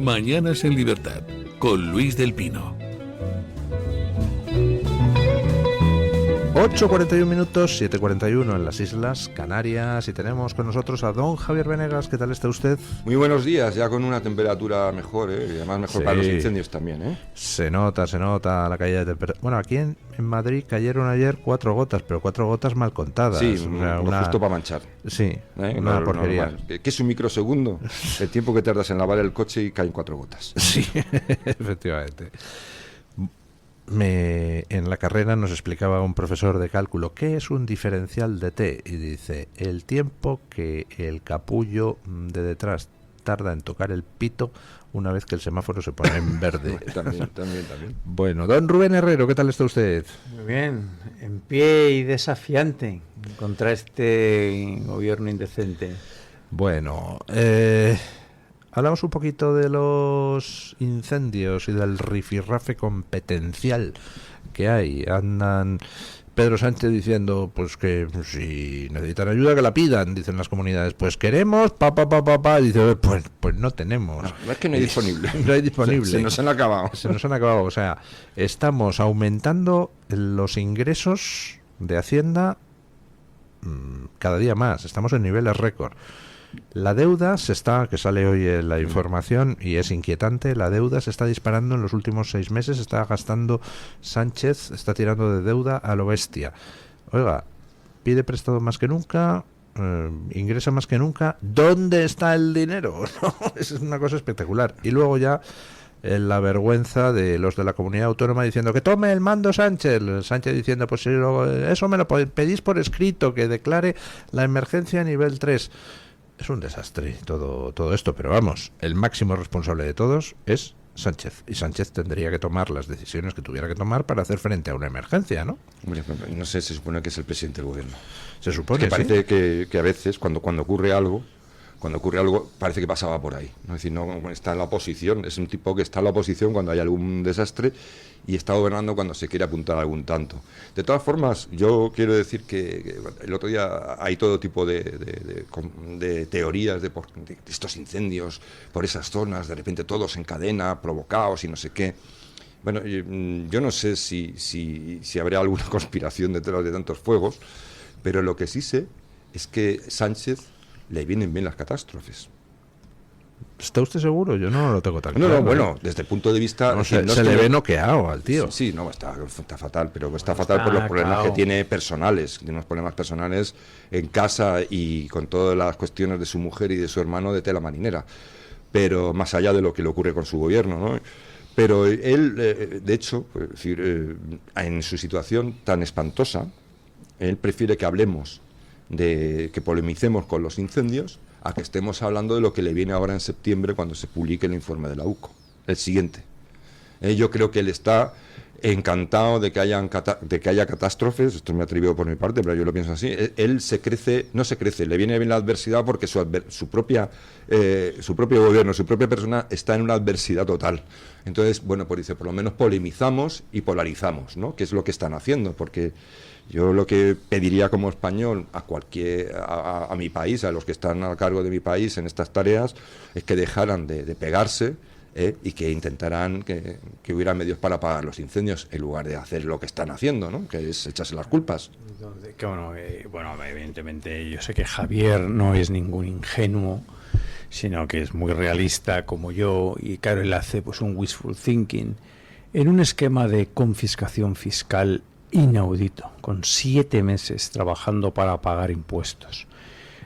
Mañanas en Libertad, con Luis del Pino. 8:41 minutos, 7:41 en las Islas Canarias, y tenemos con nosotros a don Javier Venegas. ¿Qué tal está usted? Muy buenos días, ya con una temperatura mejor, y además mejor para los incendios también, Se nota la caída de temperatura. Bueno, aquí en Madrid cayeron ayer 4 gotas, pero 4 gotas mal contadas. Sí, justo para manchar. Sí, una porquería. Normal. ¿Qué es un microsegundo? El tiempo que tardas en lavar el coche y caen 4 gotas. Sí, efectivamente. En la carrera nos explicaba un profesor de cálculo qué es un diferencial de T, y dice: el tiempo que el capullo de detrás tarda en tocar el pito una vez que el semáforo se pone en verde. También. Bueno, don Rubén Herrero, ¿qué tal está usted? Muy bien, en pie y desafiante contra este gobierno indecente. Bueno, hablamos un poquito de los incendios y del rifirrafe competencial que hay. Andan Pedro Sánchez diciendo pues que si necesitan ayuda que la pidan, dicen las comunidades. Pues queremos, dice, pues no tenemos. No es que no hay disponible. No hay disponible. Se nos han acabado. O sea, estamos aumentando los ingresos de Hacienda cada día más. Estamos en niveles récord. La deuda que sale hoy en la información, y es inquietante, la deuda se está disparando en los últimos 6 meses, está gastando Sánchez, está tirando de deuda a lo bestia. Oiga, pide prestado más que nunca, ingresa más que nunca. ¿Dónde está el dinero? Es una cosa espectacular. Y luego ya la vergüenza de los de la comunidad autónoma diciendo que tome el mando Sánchez diciendo pues eso me lo pedís por escrito, que declare la emergencia a nivel 3. Es un desastre todo esto, pero vamos, el máximo responsable de todos es Sánchez, y Sánchez tendría que tomar las decisiones que tuviera que tomar para hacer frente a una emergencia, ¿no? Hombre, no sé, se supone que es el presidente del gobierno. Se supone, es que parece que a veces cuando ocurre algo parece que pasaba por ahí, ¿no? Es decir, no está en la oposición, es un tipo que está en la oposición cuando hay algún desastre y está gobernando cuando se quiere apuntar algún tanto. De todas formas, yo quiero decir que el otro día hay todo tipo de teorías de estos incendios por esas zonas, de repente todos en cadena, provocados y no sé qué. Bueno, yo no sé si habrá alguna conspiración detrás de tantos fuegos, pero lo que sí sé es que Sánchez le vienen bien las catástrofes. ¿Está usted seguro? Yo no lo tengo tan claro. No, bueno, desde el punto de vista... Se le ve noqueado al tío. Sí, no, está fatal, pero está fatal por los problemas que tiene personales. Tiene unos problemas personales en casa y con todas las cuestiones de su mujer y de su hermano de tela marinera. Pero más allá de lo que le ocurre con su gobierno, ¿no? Pero él, de hecho, es decir, en su situación tan espantosa, él prefiere que hablemos que polemicemos con los incendios a que estemos hablando de lo que le viene ahora en septiembre cuando se publique el informe de la UCO, el siguiente. Yo creo que él está encantado de que haya catástrofes, esto me atrevo por mi parte, pero yo lo pienso así. Él no se crece, le viene bien la adversidad porque su propio gobierno, su propia persona está en una adversidad total. Entonces, bueno, pues dice, por lo menos polemizamos y polarizamos, ¿no? Que es lo que están haciendo, porque yo lo que pediría como español a mi país, a los que están a cargo de mi país en estas tareas, es que dejaran de pegarse, y que intentaran que hubiera medios para apagar los incendios en lugar de hacer lo que están haciendo, ¿no? Que es echarse las culpas. Entonces, bueno, evidentemente yo sé que Javier no es ningún ingenuo, sino que es muy realista como yo, y claro, él hace pues un wishful thinking en un esquema de confiscación fiscal inaudito, con 7 meses trabajando para pagar impuestos,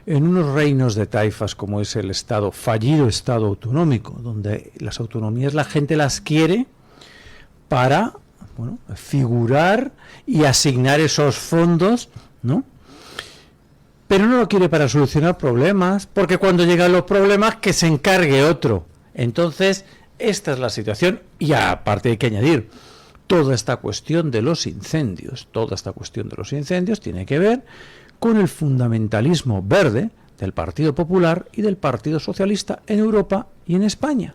en unos reinos de taifas como es el fallido Estado autonómico, donde las autonomías la gente las quiere para, figurar y asignar esos fondos, ¿no? Pero no lo quiere para solucionar problemas, porque cuando llegan los problemas que se encargue otro. Entonces, esta es la situación, y aparte hay que añadir, toda esta cuestión de los incendios tiene que ver con el fundamentalismo verde del Partido Popular y del Partido Socialista en Europa y en España.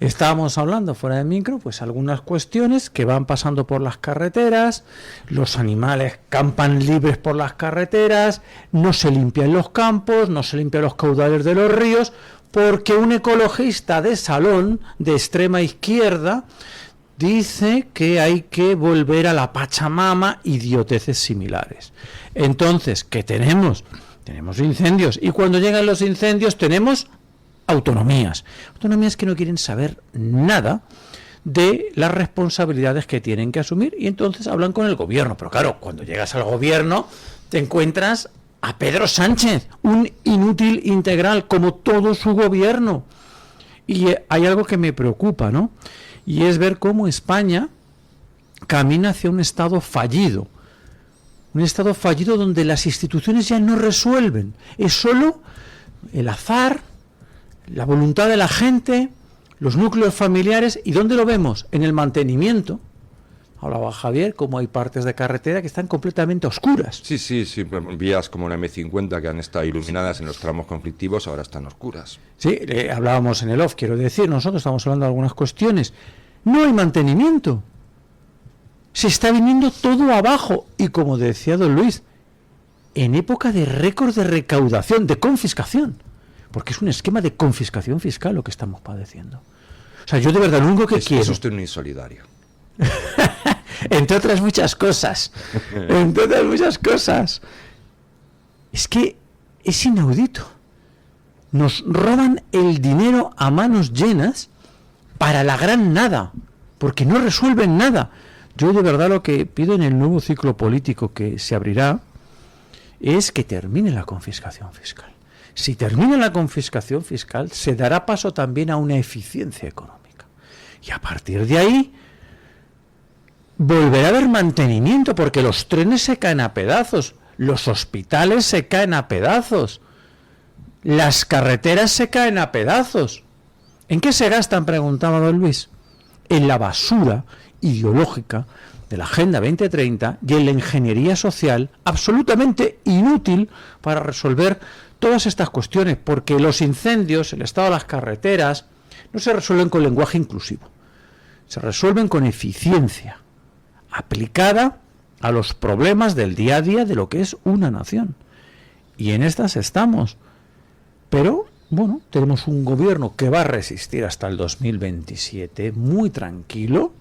Estábamos hablando fuera de micro, pues algunas cuestiones que van pasando por las carreteras, los animales campan libres por las carreteras, no se limpian los campos, no se limpian los caudales de los ríos, porque un ecologista de salón de extrema izquierda dice que hay que volver a la Pachamama, idioteces similares. Entonces, ¿qué tenemos? Tenemos incendios, y cuando llegan los incendios tenemos autonomías que no quieren saber nada de las responsabilidades que tienen que asumir, y entonces hablan con el gobierno. Pero claro, cuando llegas al gobierno te encuentras a Pedro Sánchez, un inútil integral como todo su gobierno. Y hay algo que me preocupa, ¿no? Y es ver cómo España camina hacia un estado fallido. Un estado fallido donde las instituciones ya no resuelven. Es solo el azar, la voluntad de la gente, los núcleos familiares. ¿Y dónde lo vemos? En el mantenimiento. Hablaba Javier, como hay partes de carretera que están completamente oscuras. Sí, vías como la M50 que han estado iluminadas en los tramos conflictivos, ahora están oscuras. Sí, hablábamos en el off, quiero decir, nosotros estamos hablando de algunas cuestiones. No hay mantenimiento. Se está viniendo todo abajo. Y como decía don Luis, en época de récord de recaudación, de confiscación. Porque es un esquema de confiscación fiscal lo que estamos padeciendo. O sea, yo de verdad lo único que quiero... Es usted un insolidario. Entre otras muchas cosas. Entre otras muchas cosas. Es que es inaudito. Nos roban el dinero a manos llenas para la gran nada, porque no resuelven nada. Yo de verdad lo que pido en el nuevo ciclo político que se abrirá es que termine la confiscación fiscal. Si termina la confiscación fiscal, se dará paso también a una eficiencia económica. Y a partir de ahí volverá a haber mantenimiento, porque los trenes se caen a pedazos, los hospitales se caen a pedazos, las carreteras se caen a pedazos. ¿En qué se gastan?, preguntaba don Luis. En la basura ideológica de la Agenda 2030 y en la ingeniería social absolutamente inútil para resolver todas estas cuestiones, porque los incendios, el estado de las carreteras, no se resuelven con lenguaje inclusivo, se resuelven con eficiencia aplicada a los problemas del día a día de lo que es una nación. Y en estas estamos. Pero, bueno, tenemos un gobierno que va a resistir hasta el 2027, muy tranquilo.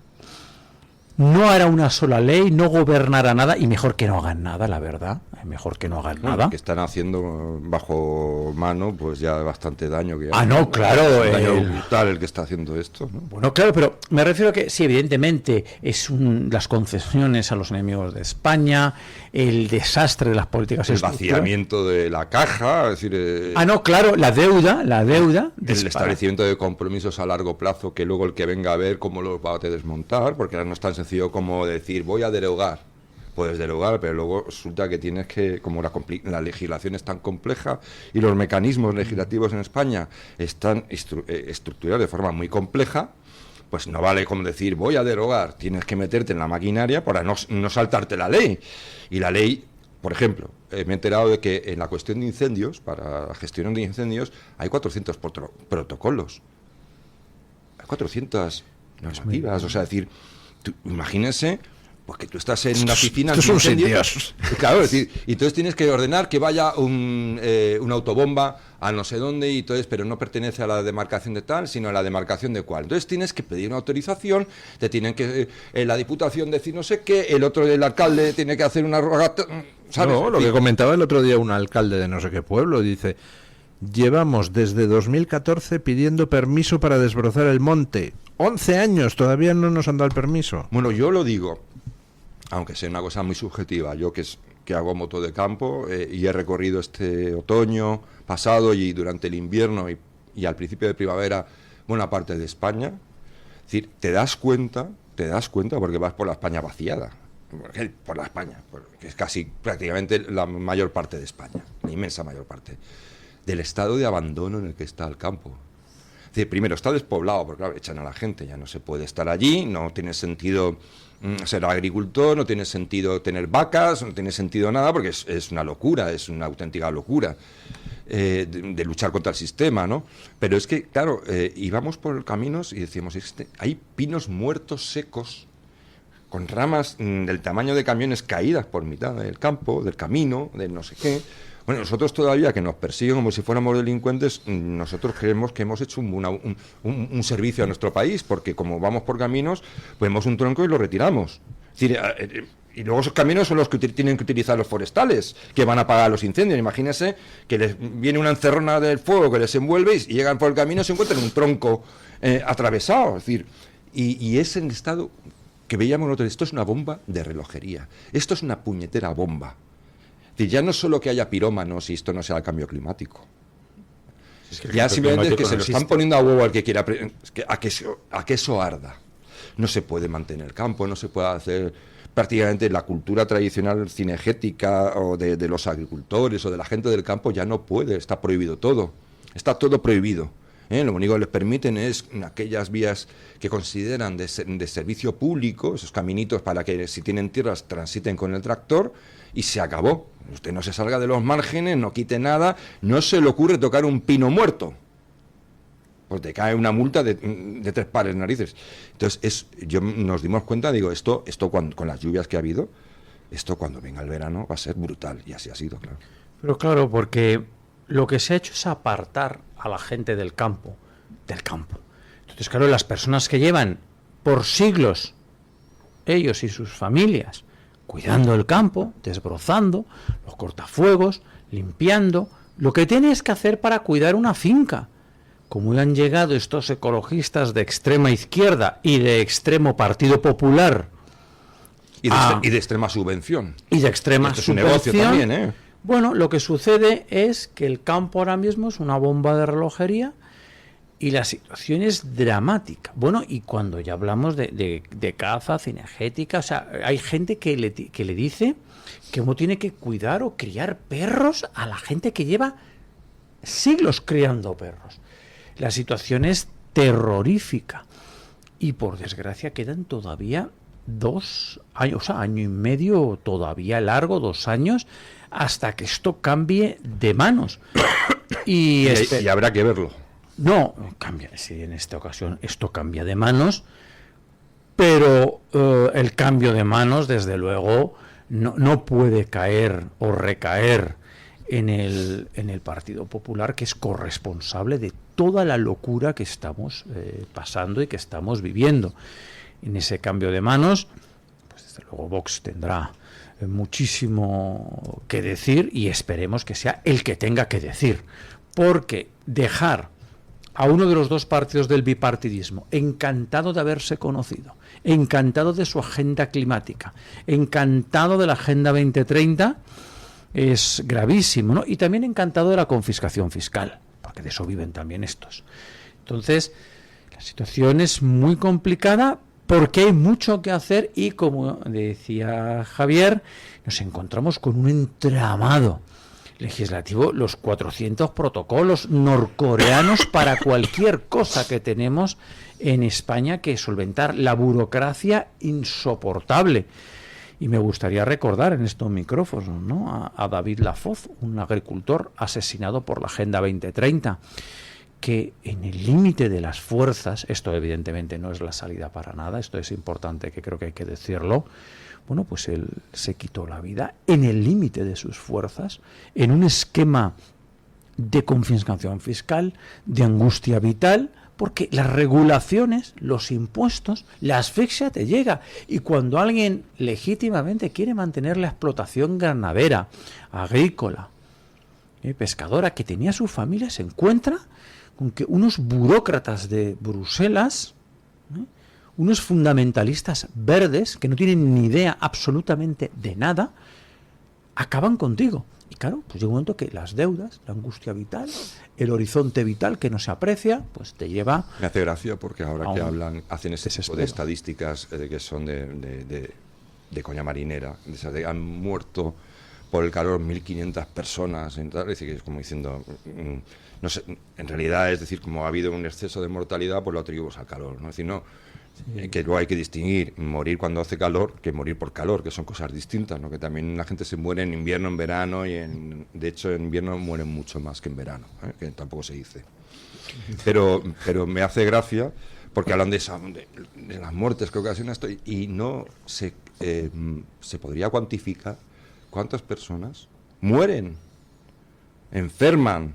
No hará una sola ley, no gobernará nada, y mejor que no hagan nada, la verdad. Mejor que no hagan nada. Que están haciendo bajo mano, pues ya bastante daño. Que no, claro. Daño brutal el que está haciendo esto, ¿no? Bueno, claro, pero me refiero a que sí, evidentemente, es las concesiones a los enemigos de España, el desastre de las políticas estructurales. El vaciamiento de la caja, es decir... no, claro, la deuda. El establecimiento de compromisos a largo plazo, que luego el que venga a ver cómo los va a desmontar, porque ahora no es tan sencillo como decir, voy a derogar. Puedes derogar, pero luego resulta que tienes que, como la legislación es tan compleja y los mecanismos legislativos en España están estructurados de forma muy compleja, pues no vale como decir, voy a derogar, tienes que meterte en la maquinaria para no saltarte la ley. Y la ley, por ejemplo, me he enterado de que en la cuestión de incendios, para la gestión de incendios, hay 400 protocolos. Hay 400 normativas, o sea, decir, imagínense... Porque tú estás en una piscina... Estos son sitios. Claro, es decir, y entonces tienes que ordenar que vaya una autobomba a no sé dónde, y entonces, pero no pertenece a la demarcación de tal, sino a la demarcación de cual. Entonces tienes que pedir una autorización, te tienen que... la diputación decir no sé qué, el alcalde tiene que hacer una rogata... ¿Sabes? No, lo que comentaba el otro día un alcalde de no sé qué pueblo, dice... Llevamos desde 2014 pidiendo permiso para desbrozar el monte. 11 años, todavía no nos han dado el permiso. Bueno, yo lo digo... aunque sea una cosa muy subjetiva, yo que hago moto de campo y he recorrido este otoño pasado y durante el invierno y al principio de primavera buena parte de España, es decir, te das cuenta porque vas por la España vaciada, por la España, que es casi prácticamente la mayor parte de España, la inmensa mayor parte, del estado de abandono en el que está el campo. Es decir, primero está despoblado, porque claro, echan a la gente, ya no se puede estar allí, no tiene sentido ser agricultor, no tiene sentido tener vacas, no tiene sentido nada, porque es una locura, es una auténtica locura de luchar contra el sistema, ¿no? Pero es que, claro, íbamos por caminos y decíamos, hay pinos muertos secos, con ramas del tamaño de camiones caídas por mitad del campo, del camino, del no sé qué, Bueno, nosotros todavía que nos persiguen como si fuéramos delincuentes, nosotros creemos que hemos hecho un servicio a nuestro país, porque como vamos por caminos, vemos un tronco y lo retiramos. Es decir, y luego esos caminos son los que tienen que utilizar los forestales, que van a apagar los incendios. Imagínense que les viene una encerrona del fuego que les envuelve y llegan por el camino y se encuentran un tronco atravesado. Es decir, y es el estado que veíamos nosotros. Esto es una bomba de relojería. Esto es una puñetera bomba. Es decir, ya no solo que haya pirómanos y esto no sea el cambio climático. Es que Ya simplemente es que no se lo están existe. poniendo a huevo al que quiera, a que eso arda. No se puede mantener el campo, no se puede hacer prácticamente la cultura tradicional cinegética o de los agricultores o de la gente del campo ya no puede, está prohibido todo. Está todo prohibido. Lo único que les permiten es aquellas vías que consideran de servicio público, esos caminitos para que si tienen tierras transiten con el tractor y se acabó. Usted no se salga de los márgenes, no quite nada, no se le ocurre tocar un pino muerto. Pues te cae una multa de 3 pares de narices. Entonces, nos dimos cuenta, digo, esto con las lluvias que ha habido, esto cuando venga el verano va a ser brutal, y así ha sido, claro. Pero claro, porque lo que se ha hecho es apartar a la gente del campo. Entonces, claro, las personas que llevan por siglos, ellos y sus familias, cuidando el campo, desbrozando, los cortafuegos, limpiando, lo que tienes que hacer para cuidar una finca. Como han llegado estos ecologistas de extrema izquierda y de extremo Partido Popular Y de extrema subvención. y de extrema Esto es un negocio subvención, también, ¿eh? bueno, lo que sucede es que el campo ahora mismo es una bomba de relojería y la situación es dramática. Bueno, y cuando ya hablamos de caza cinegética, o sea, hay gente que le dice que uno tiene que cuidar o criar perros a la gente que lleva siglos criando perros. La situación es terrorífica y por desgracia quedan todavía 2 años, o sea, año y medio todavía largo, 2 años, hasta que esto cambie de manos. Y habrá que verlo. no, cambia, sí, en esta ocasión esto cambia de manos, pero el cambio de manos, desde luego, no puede caer o recaer en el Partido Popular, que es corresponsable de toda la locura que estamos pasando y que estamos viviendo. En ese cambio de manos, pues desde luego Vox tendrá muchísimo que decir y esperemos que sea el que tenga que decir, porque dejar a uno de los 2 partidos del bipartidismo, encantado de haberse conocido, encantado de su agenda climática, encantado de la Agenda 2030, es gravísimo, ¿no? Y también encantado de la confiscación fiscal, porque de eso viven también estos. Entonces, la situación es muy complicada porque hay mucho que hacer y, como decía Javier, nos encontramos con un entramado legislativo, los 400 protocolos norcoreanos para cualquier cosa que tenemos en España que solventar, la burocracia insoportable. Y me gustaría recordar en estos micrófonos, ¿no?, a David Lafoz, un agricultor asesinado por la Agenda 2030, que en el límite de las fuerzas, esto evidentemente no es la salida para nada, esto es importante, que creo que hay que decirlo, bueno, pues él se quitó la vida en el límite de sus fuerzas, en un esquema de confiscación fiscal, de angustia vital, porque las regulaciones, los impuestos, la asfixia te llega. Y cuando alguien legítimamente quiere mantener la explotación ganadera, agrícola, pescadora, que tenía su familia, se encuentra con que unos burócratas de Bruselas, unos fundamentalistas verdes, que no tienen ni idea absolutamente de nada, acaban contigo. Y claro, pues llega un momento que las deudas, la angustia vital, el horizonte vital que no se aprecia, pues te lleva... Me hace gracia porque ahora que hacen ese tipo desespero. de estadísticas que son de coña marinera, han muerto por el calor 1.500 personas, es decir, que es como diciendo, no sé, en realidad es decir, como ha habido un exceso de mortalidad, pues lo atribuimos al calor, ¿no? Es decir, no, que luego hay que distinguir morir cuando hace calor que morir por calor, que son cosas distintas, ¿no? Que también la gente se muere en invierno, en verano, y de hecho en invierno mueren mucho más que en verano, que tampoco se dice. Pero me hace gracia porque hablan de las muertes que ocasiona esto y no se podría cuantificar cuántas personas mueren enferman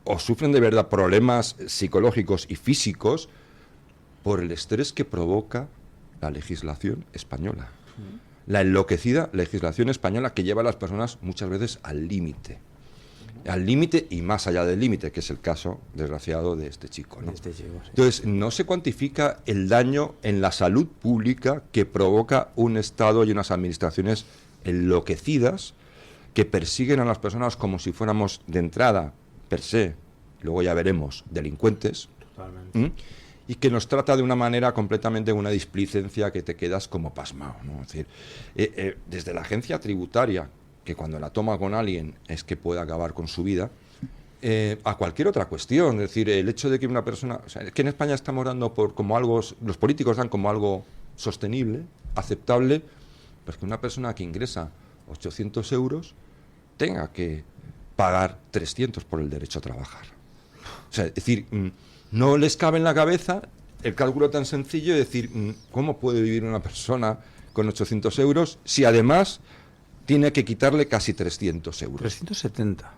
o sufren de verdad problemas psicológicos y físicos por el estrés que provoca la legislación española. La enloquecida legislación española que lleva a las personas muchas veces al límite y más allá del límite, que es el caso desgraciado de este chico, ¿no? Sí. Entonces, no se cuantifica el daño en la salud pública que provoca un Estado y unas administraciones enloquecidas que persiguen a las personas como si fuéramos de entrada, per se, luego ya veremos, delincuentes. Totalmente. Y que nos trata de una manera completamente, una displicencia que te quedas como pasmado, ¿no? Es decir, desde la agencia tributaria, que cuando la toma con alguien es que puede acabar con su vida, a cualquier otra cuestión. Es decir, el hecho de que una persona... O sea, es que en España estamos dando por como algo... Los políticos dan como algo sostenible, aceptable, pues que una persona que ingresa 800 euros tenga que pagar 300 por el derecho a trabajar. O sea, es decir... No les cabe en la cabeza el cálculo tan sencillo de decir cómo puede vivir una persona con 800 euros si además tiene que quitarle casi 300 euros. 370.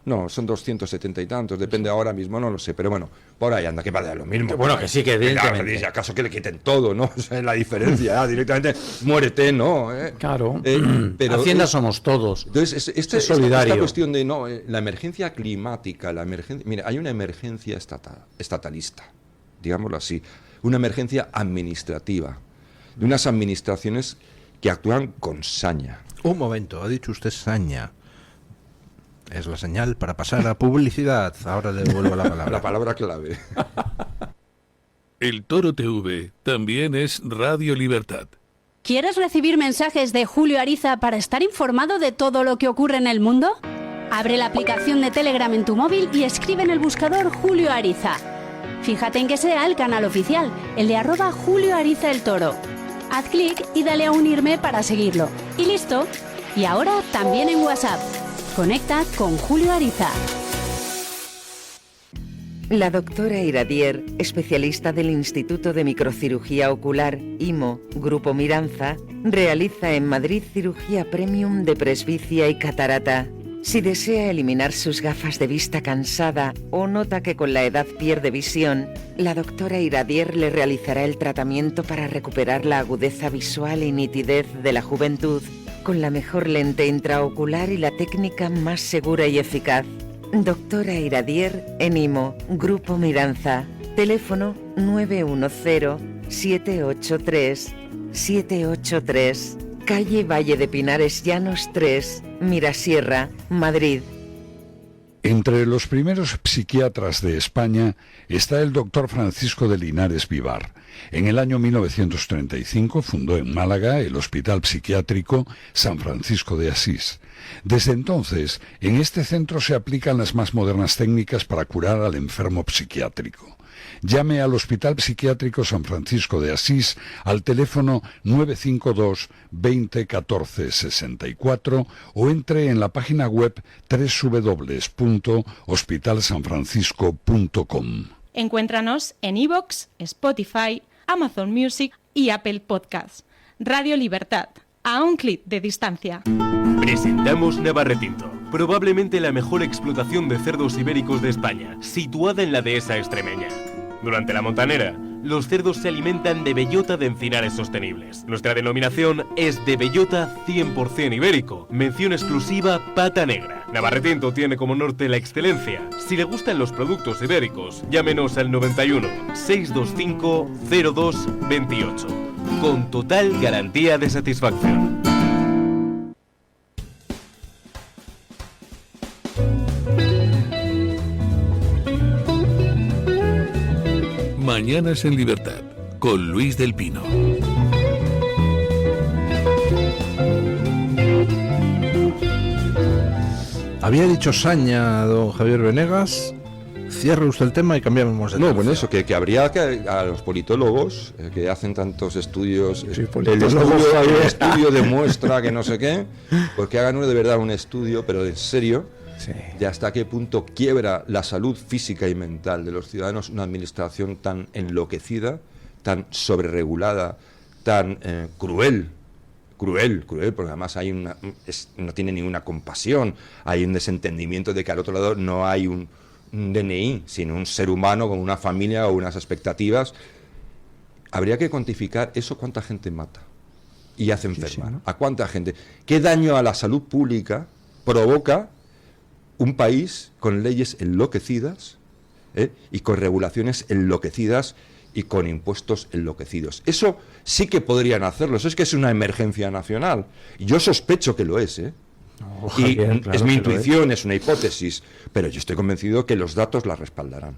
No, son 270 y tantos, depende ahora mismo, no lo sé, pero bueno, por ahí anda, que vale lo mismo. Bueno, que sí, que evidentemente. Si acaso que le quiten todo, ¿no? O sea, es la diferencia, directamente muérete, ¿no? Claro, pero Hacienda somos todos. Entonces, es solidario. Esta cuestión de la emergencia climática, mira, hay una emergencia estatalista, digámoslo así, una emergencia administrativa, de unas administraciones que actúan con saña. Un momento, ha dicho usted saña. Es la señal para pasar a publicidad. Ahora le devuelvo la palabra. La palabra clave. El Toro TV también es Radio Libertad. ¿Quieres recibir mensajes de Julio Ariza para estar informado de todo lo que ocurre en el mundo? Abre la aplicación de Telegram en tu móvil y escribe en el buscador Julio Ariza. Fíjate en que sea el canal oficial, el de @Julio Ariza el Toro. Haz clic y dale a unirme para seguirlo. Y listo. Y ahora también en WhatsApp. Conecta con Julio Ariza. La doctora Iradier, especialista del Instituto de Microcirugía Ocular, IMO, Grupo Miranza, realiza en Madrid cirugía premium de presbicia y catarata. Si desea eliminar sus gafas de vista cansada o nota que con la edad pierde visión, la doctora Iradier le realizará el tratamiento para recuperar la agudeza visual y nitidez de la juventud con la mejor lente intraocular y la técnica más segura y eficaz. Doctora Iradier en IMO, Grupo Miranza. Teléfono 910-783-783. Calle Valle de Pinares Llanos 3, Mirasierra, Madrid. Entre los primeros psiquiatras de España está el doctor Francisco de Linares Vivar. En el año 1935 fundó en Málaga el Hospital Psiquiátrico San Francisco de Asís. Desde entonces, en este centro se aplican las más modernas técnicas para curar al enfermo psiquiátrico. Llame al Hospital Psiquiátrico San Francisco de Asís al teléfono 952 20 14 64 o entre en la página web www.hospitalsanfrancisco.com. Encuéntranos en iVoox, Spotify, Amazon Music y Apple Podcasts. Radio Libertad, a un clic de distancia. Presentamos Navarretinto, probablemente la mejor explotación de cerdos ibéricos de España, situada en la dehesa extremeña. Durante la montanera, los cerdos se alimentan de bellota de encinares sostenibles. Nuestra denominación es de bellota 100% ibérico, mención exclusiva pata negra. Navarretinto tiene como norte la excelencia. Si le gustan los productos ibéricos, llámenos al 91 625 02 28, con total garantía de satisfacción. Mañanas en Libertad, con Luis del Pino. Había dicho saña don Javier Venegas. Cierre usted el tema y cambiamos de tema. No, bueno, eso, que habría que a los politólogos que hacen tantos estudios, el estudio demuestra que no sé qué, pues que hagan de verdad un estudio, pero en serio, de hasta qué punto quiebra la salud física y mental de los ciudadanos una administración tan enloquecida, tan sobreregulada, tan cruel cruel, porque además hay no tiene ninguna compasión, hay un desentendimiento de que al otro lado no hay un DNI, sino un ser humano con una familia o unas expectativas. Habría que cuantificar eso, cuánta gente mata y hace enfermar, ¿no? A cuánta gente, qué daño a la salud pública provoca un país con leyes enloquecidas, y con regulaciones enloquecidas y con impuestos enloquecidos. Eso sí que podrían hacerlo, eso es que es una emergencia nacional. Y yo sospecho que lo es, No, Javier, claro, es mi intuición, es una hipótesis, pero yo estoy convencido que los datos la respaldarán.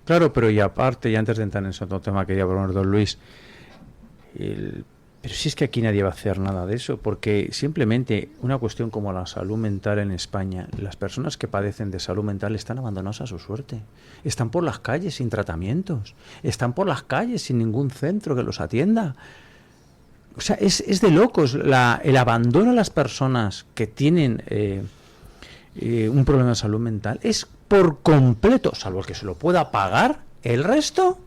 Claro, pero y aparte, y antes de entrar en ese otro tema que quería proponer don Luis, pero si es que aquí nadie va a hacer nada de eso, porque simplemente una cuestión como la salud mental en España, las personas que padecen de salud mental están abandonadas a su suerte, están por las calles sin tratamientos, están por las calles sin ningún centro que los atienda. O sea, es de locos el abandono a las personas que tienen un problema de salud mental, es por completo, salvo que se lo pueda pagar, el resto,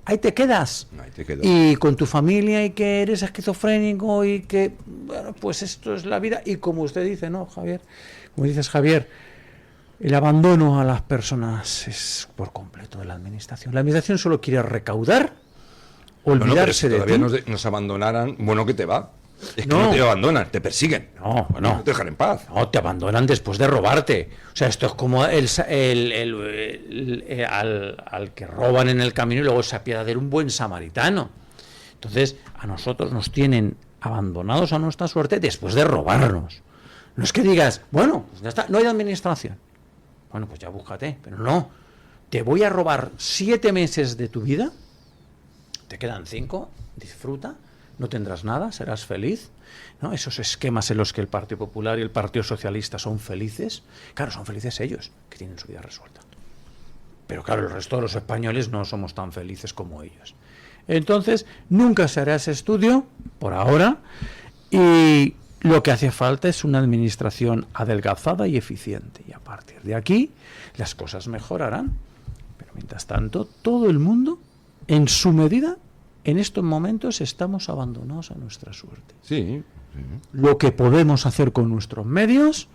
ahí te quedas. Ahí te quedas. Y con tu familia, y que eres esquizofrénico, y que, bueno, pues esto es la vida. Y como usted dice, ¿no, Javier? Como dices, Javier, el abandono a las personas es por completo de la administración. La administración solo quiere recaudar, olvidarse de ti. Todavía nos abandonaran, bueno, que te va. Es que no te abandonan, te persiguen. No te dejan en paz. No, te abandonan después de robarte. O sea, esto es como al que roban en el camino y luego se apiada de él, un buen samaritano. Entonces, a nosotros nos tienen abandonados a nuestra suerte después de robarnos. No es que digas, bueno, pues ya está, no hay administración. Bueno, pues ya búscate, pero no. Te voy a robar 7 meses de tu vida, te quedan 5, disfruta. No tendrás nada, serás feliz, ¿no? Esos esquemas en los que el Partido Popular y el Partido Socialista son felices, claro, son felices ellos, que tienen su vida resuelta. Pero claro, el resto de los españoles no somos tan felices como ellos. Entonces, nunca se hará ese estudio, por ahora, y lo que hace falta es una administración adelgazada y eficiente. Y a partir de aquí, las cosas mejorarán. Pero mientras tanto, todo el mundo, en su medida, en estos momentos estamos abandonados a nuestra suerte. Sí. Lo que podemos hacer con nuestros medios,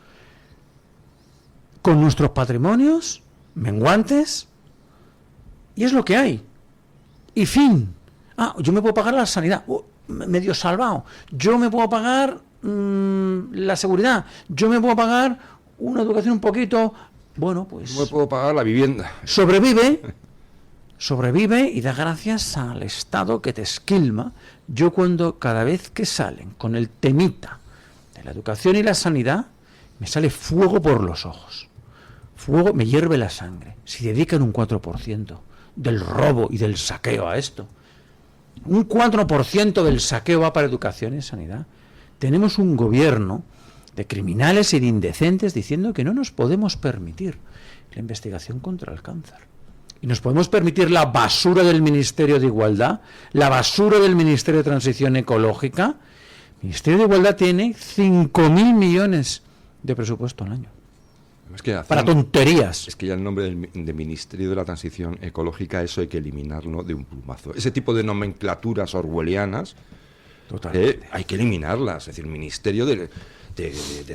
con nuestros patrimonios, menguantes, y es lo que hay. Y fin. Yo me puedo pagar la sanidad, medio salvado. Yo me puedo pagar la seguridad. Yo me puedo pagar una educación un poquito. Bueno, pues. No me puedo pagar la vivienda. Sobrevive y da gracias al Estado que te esquilma. Yo cada vez que salen con el temita de la educación y la sanidad, me sale fuego por los ojos. Fuego, me hierve la sangre. Si dedican un 4% del robo y del saqueo a esto, un 4% del saqueo va para educación y sanidad. Tenemos un gobierno de criminales y de indecentes diciendo que no nos podemos permitir la investigación contra el cáncer. Y nos podemos permitir la basura del Ministerio de Igualdad, la basura del Ministerio de Transición Ecológica. El Ministerio de Igualdad tiene 5.000 millones de presupuesto al año. Es que para tonterías. Es que ya el nombre de Ministerio de la Transición Ecológica, eso hay que eliminarlo de un plumazo. Ese tipo de nomenclaturas orwellianas, hay que eliminarlas. Es decir, Ministerio de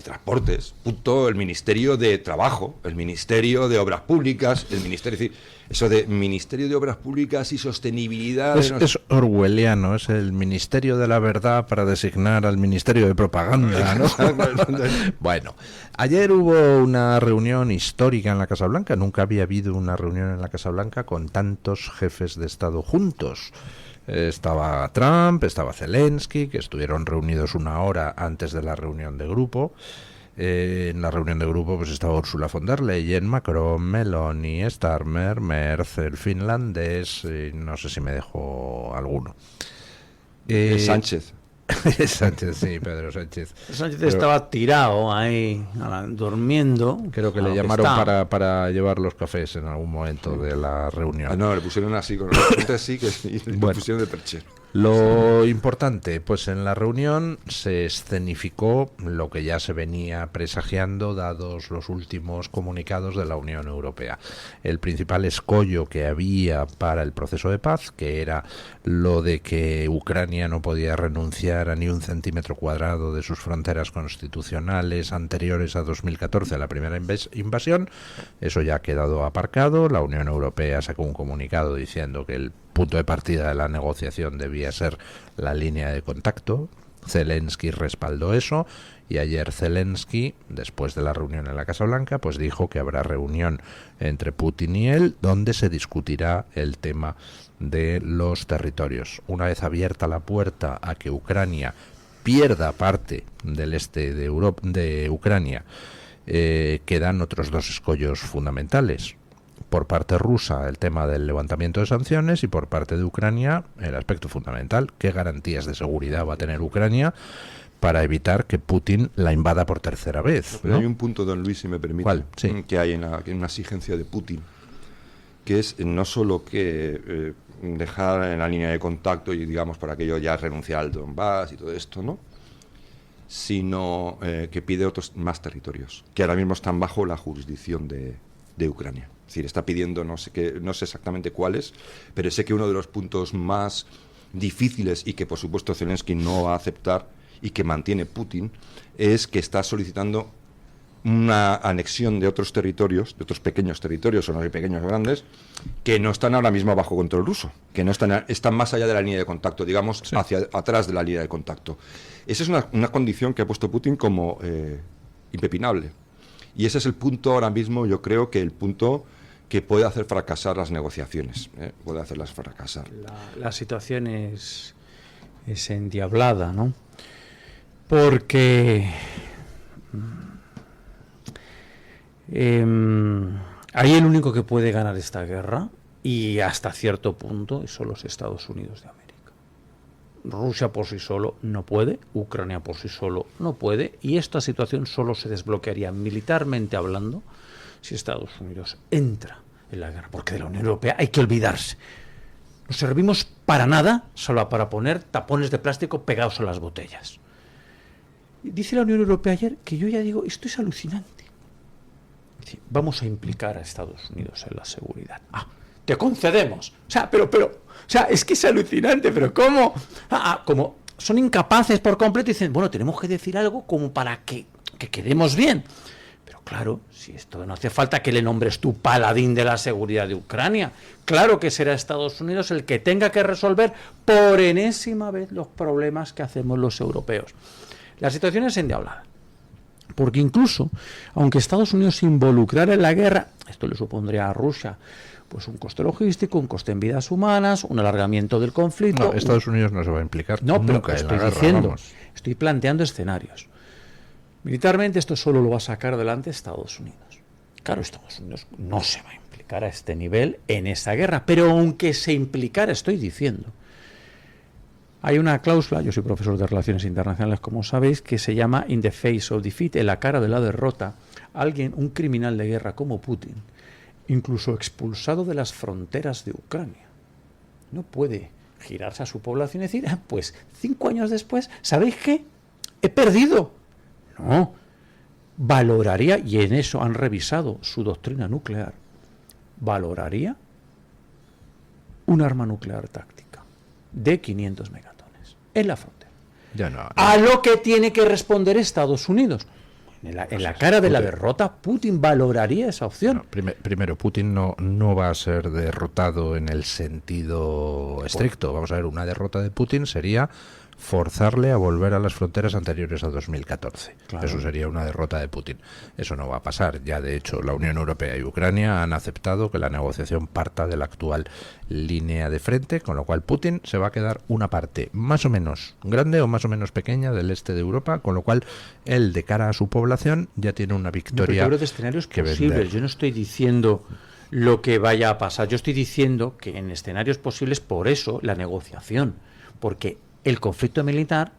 Transportes, punto, el Ministerio de Trabajo, el Ministerio de Obras Públicas, el Ministerio, es decir, eso de Ministerio de Obras Públicas y Sostenibilidad. Es orwelliano, es el Ministerio de la Verdad para designar al Ministerio de Propaganda, ¿no? Bueno, ayer hubo una reunión histórica en la Casa Blanca. Nunca había habido una reunión en la Casa Blanca con tantos jefes de Estado juntos. Estaba Trump, estaba Zelensky, que estuvieron reunidos 1 hora antes de la reunión de grupo. En la reunión de grupo pues estaba Ursula von der Leyen, Macron, Meloni, Starmer, Merz, el finlandés, no sé si me dejo alguno. Sánchez. Sánchez, sí, Pedro Sánchez. Sánchez estaba tirado ahí, durmiendo. Creo que le llamaron para llevar los cafés en algún momento de la reunión. No, le pusieron así, con los así que le pusieron de perchero. Lo importante, pues en la reunión se escenificó lo que ya se venía presagiando dados los últimos comunicados de la Unión Europea. El principal escollo que había para el proceso de paz, que era lo de que Ucrania no podía renunciar a ni un centímetro cuadrado de sus fronteras constitucionales anteriores a 2014, a la primera invasión, eso ya ha quedado aparcado. La Unión Europea sacó un comunicado diciendo que el punto de partida de la negociación debía ser la línea de contacto. Zelensky respaldó eso, y ayer Zelensky, después de la reunión en la Casa Blanca, pues dijo que habrá reunión entre Putin y él donde se discutirá el tema de los territorios. Una vez abierta la puerta a que Ucrania pierda parte del este de Europa, de Ucrania, quedan otros dos escollos fundamentales. Por parte rusa, el tema del levantamiento de sanciones, y por parte de Ucrania, el aspecto fundamental: ¿qué garantías de seguridad va a tener Ucrania para evitar que Putin la invada por tercera vez? Pero ¿no? hay un punto, don Luis, si me permite, ¿Cuál? Sí. que hay en una exigencia de Putin, que es no solo que dejar en la línea de contacto y, digamos, para aquello ya renunciar al Donbass y todo esto, ¿no?, sino que pide otros más territorios, que ahora mismo están bajo la jurisdicción de Ucrania. Es decir, está pidiendo, no sé exactamente cuáles, pero sé que uno de los puntos más difíciles, y que por supuesto Zelensky no va a aceptar y que mantiene Putin, es que está solicitando una anexión de otros territorios, de otros pequeños territorios, o no hay pequeños o grandes, que no están ahora mismo bajo control ruso, que no están más allá de la línea de contacto, digamos, sí, hacia atrás de la línea de contacto. Esa es una condición que ha puesto Putin como impepinable. Y ese es el punto ahora mismo, yo creo que el punto que puede hacer fracasar las negociaciones, puede hacerlas fracasar. La situación es endiablada, ¿no? Porque ahí el único que puede ganar esta guerra, y hasta cierto punto, son los Estados Unidos de América. Rusia por sí solo no puede, Ucrania por sí solo no puede, y esta situación solo se desbloquearía militarmente hablando si Estados Unidos entra en la guerra, porque de la Unión Europea hay que olvidarse. No servimos para nada, solo para poner tapones de plástico pegados a las botellas. Dice la Unión Europea ayer que yo ya digo, esto es alucinante. Dice, vamos a implicar a Estados Unidos en la seguridad. Te concedemos. O sea, es que es alucinante, pero ¿cómo? Como son incapaces por completo y dicen, bueno, tenemos que decir algo como para que quedemos bien. Pero claro, si esto no hace falta que le nombres tu paladín de la seguridad de Ucrania. Claro que será Estados Unidos el que tenga que resolver por enésima vez los problemas que hacemos los europeos. La situación es endiablada. Porque incluso, aunque Estados Unidos se involucrara en la guerra, esto le supondría a Rusia pues un coste logístico, un coste en vidas humanas, un alargamiento del conflicto. No, Estados Unidos no se va a implicar nunca en la guerra. Estoy planteando escenarios. Militarmente esto solo lo va a sacar adelante Estados Unidos. Claro, Estados Unidos no se va a implicar a este nivel en esa guerra, pero aunque se implicara, estoy diciendo, hay una cláusula, yo soy profesor de Relaciones Internacionales, como sabéis, que se llama in the face of defeat, en la cara de la derrota. Alguien, un criminal de guerra como Putin, incluso expulsado de las fronteras de Ucrania, no puede girarse a su población y decir, pues 5 años después, ¿sabéis qué? He perdido. No, valoraría, y en eso han revisado su doctrina nuclear, valoraría un arma nuclear táctica de 500 megatones en la frontera. A lo que tiene que responder Estados Unidos. En la cara de la derrota, Putin valoraría esa opción. Primero, Putin no va a ser derrotado en el sentido estricto. Vamos a ver, una derrota de Putin sería forzarle a volver a las fronteras anteriores a 2014. Claro. Eso sería una derrota de Putin. Eso no va a pasar. Ya, de hecho, la Unión Europea y Ucrania han aceptado que la negociación parta de la actual línea de frente, con lo cual Putin se va a quedar una parte más o menos grande o más o menos pequeña del este de Europa, con lo cual él, de cara a su población, ya tiene una victoria. Yo hablo de escenarios posibles. Yo no estoy diciendo lo que vaya a pasar. Yo estoy diciendo que en escenarios posibles, por eso la negociación, porque el conflicto militar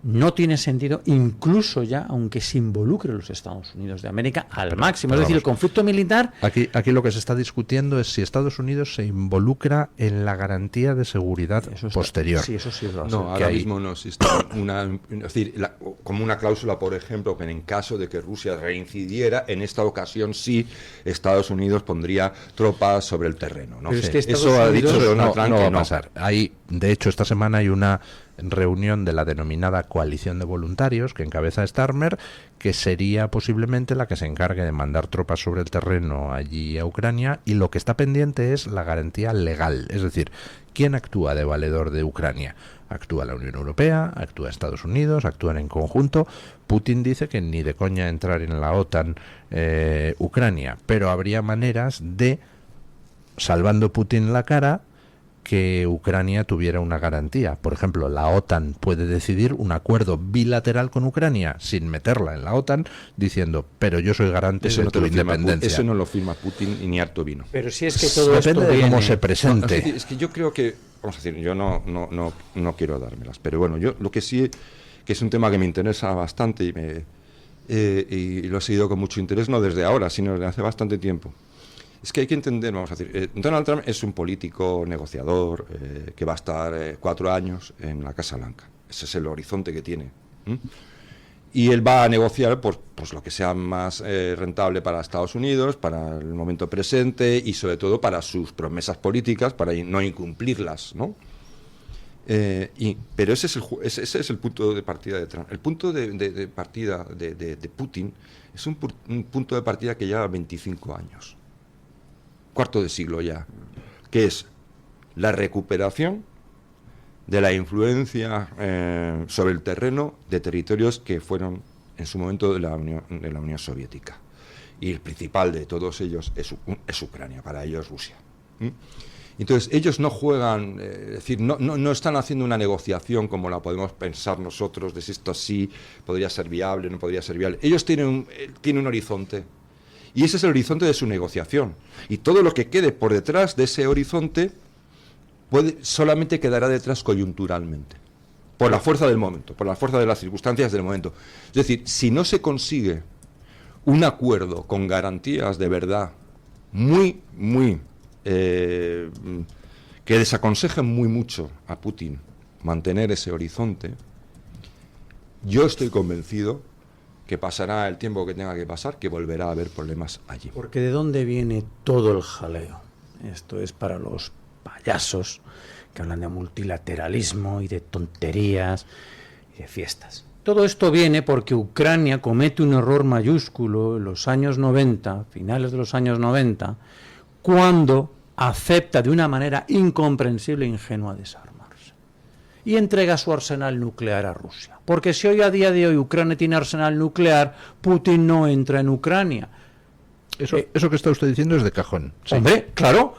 no tiene sentido, incluso ya aunque se involucre los Estados Unidos de América al máximo. Es decir, el conflicto militar... Aquí lo que se está discutiendo es si Estados Unidos se involucra en la garantía de seguridad posterior. Sí, eso sí lo hace. No, ahora mismo no existe es decir, como una cláusula, por ejemplo, que en caso de que Rusia reincidiera, en esta ocasión sí Estados Unidos pondría tropas sobre el terreno, ¿no? Pero es que eso ha dicho Donald Trump no va que a no. pasar. De hecho, esta semana hay una reunión de la denominada coalición de voluntarios que encabeza Starmer, que sería posiblemente la que se encargue de mandar tropas sobre el terreno allí a Ucrania, y lo que está pendiente es la garantía legal, es decir, ¿quién actúa de valedor de Ucrania? Actúa la Unión Europea, actúa Estados Unidos, actúan en conjunto. Putin dice que ni de coña entrar en la OTAN Ucrania, pero habría maneras de, salvando Putin la cara, que Ucrania tuviera una garantía. Por ejemplo, la OTAN puede decidir un acuerdo bilateral con Ucrania sin meterla en la OTAN, diciendo, pero yo soy garante de tu independencia. Eso no lo firma Putin y ni harto vino. Pero si es que todo depende esto de cómo viene... se presente. Es que yo creo que, vamos a decir, yo no quiero dármelas, pero bueno, yo lo que sí, que es un tema que me interesa bastante y lo he seguido con mucho interés, no desde ahora, sino desde hace bastante tiempo. Es que hay que entender, vamos a decir, Donald Trump es un político negociador que va a estar 4 años en la Casa Blanca. Ese es el horizonte que tiene. Y él va a negociar pues lo que sea más rentable para Estados Unidos, para el momento presente y sobre todo para sus promesas políticas, para no incumplirlas, ¿no? Pero ese es el punto de partida de Trump. El punto de partida de Putin es un punto de partida que lleva 25 años. Cuarto de siglo ya, que es la recuperación de la influencia sobre el terreno de territorios que fueron en su momento de la Unión Soviética. Y el principal de todos ellos es Ucrania, para ellos Rusia. Entonces, ellos no juegan, es decir, no están haciendo una negociación como la podemos pensar nosotros, de si esto sí podría ser viable, no podría ser viable. Ellos tienen un horizonte. Y ese es el horizonte de su negociación. Y todo lo que quede por detrás de ese horizonte solamente quedará detrás coyunturalmente, por la fuerza del momento, por la fuerza de las circunstancias del momento. Es decir, si no se consigue un acuerdo con garantías de verdad muy, que desaconsejen muy mucho a Putin mantener ese horizonte, yo estoy convencido que pasará el tiempo que tenga que pasar, que volverá a haber problemas allí. Porque ¿de dónde viene todo el jaleo? Esto es para los payasos que hablan de multilateralismo y de tonterías y de fiestas. Todo esto viene porque Ucrania comete un error mayúsculo en los años 90, finales de los años 90, cuando acepta de una manera incomprensible e ingenua desarmarse y entrega su arsenal nuclear a Rusia. Porque si hoy a día de hoy Ucrania tiene arsenal nuclear, Putin no entra en Ucrania. Eso que está usted diciendo es de cajón. Sí. Hombre, claro,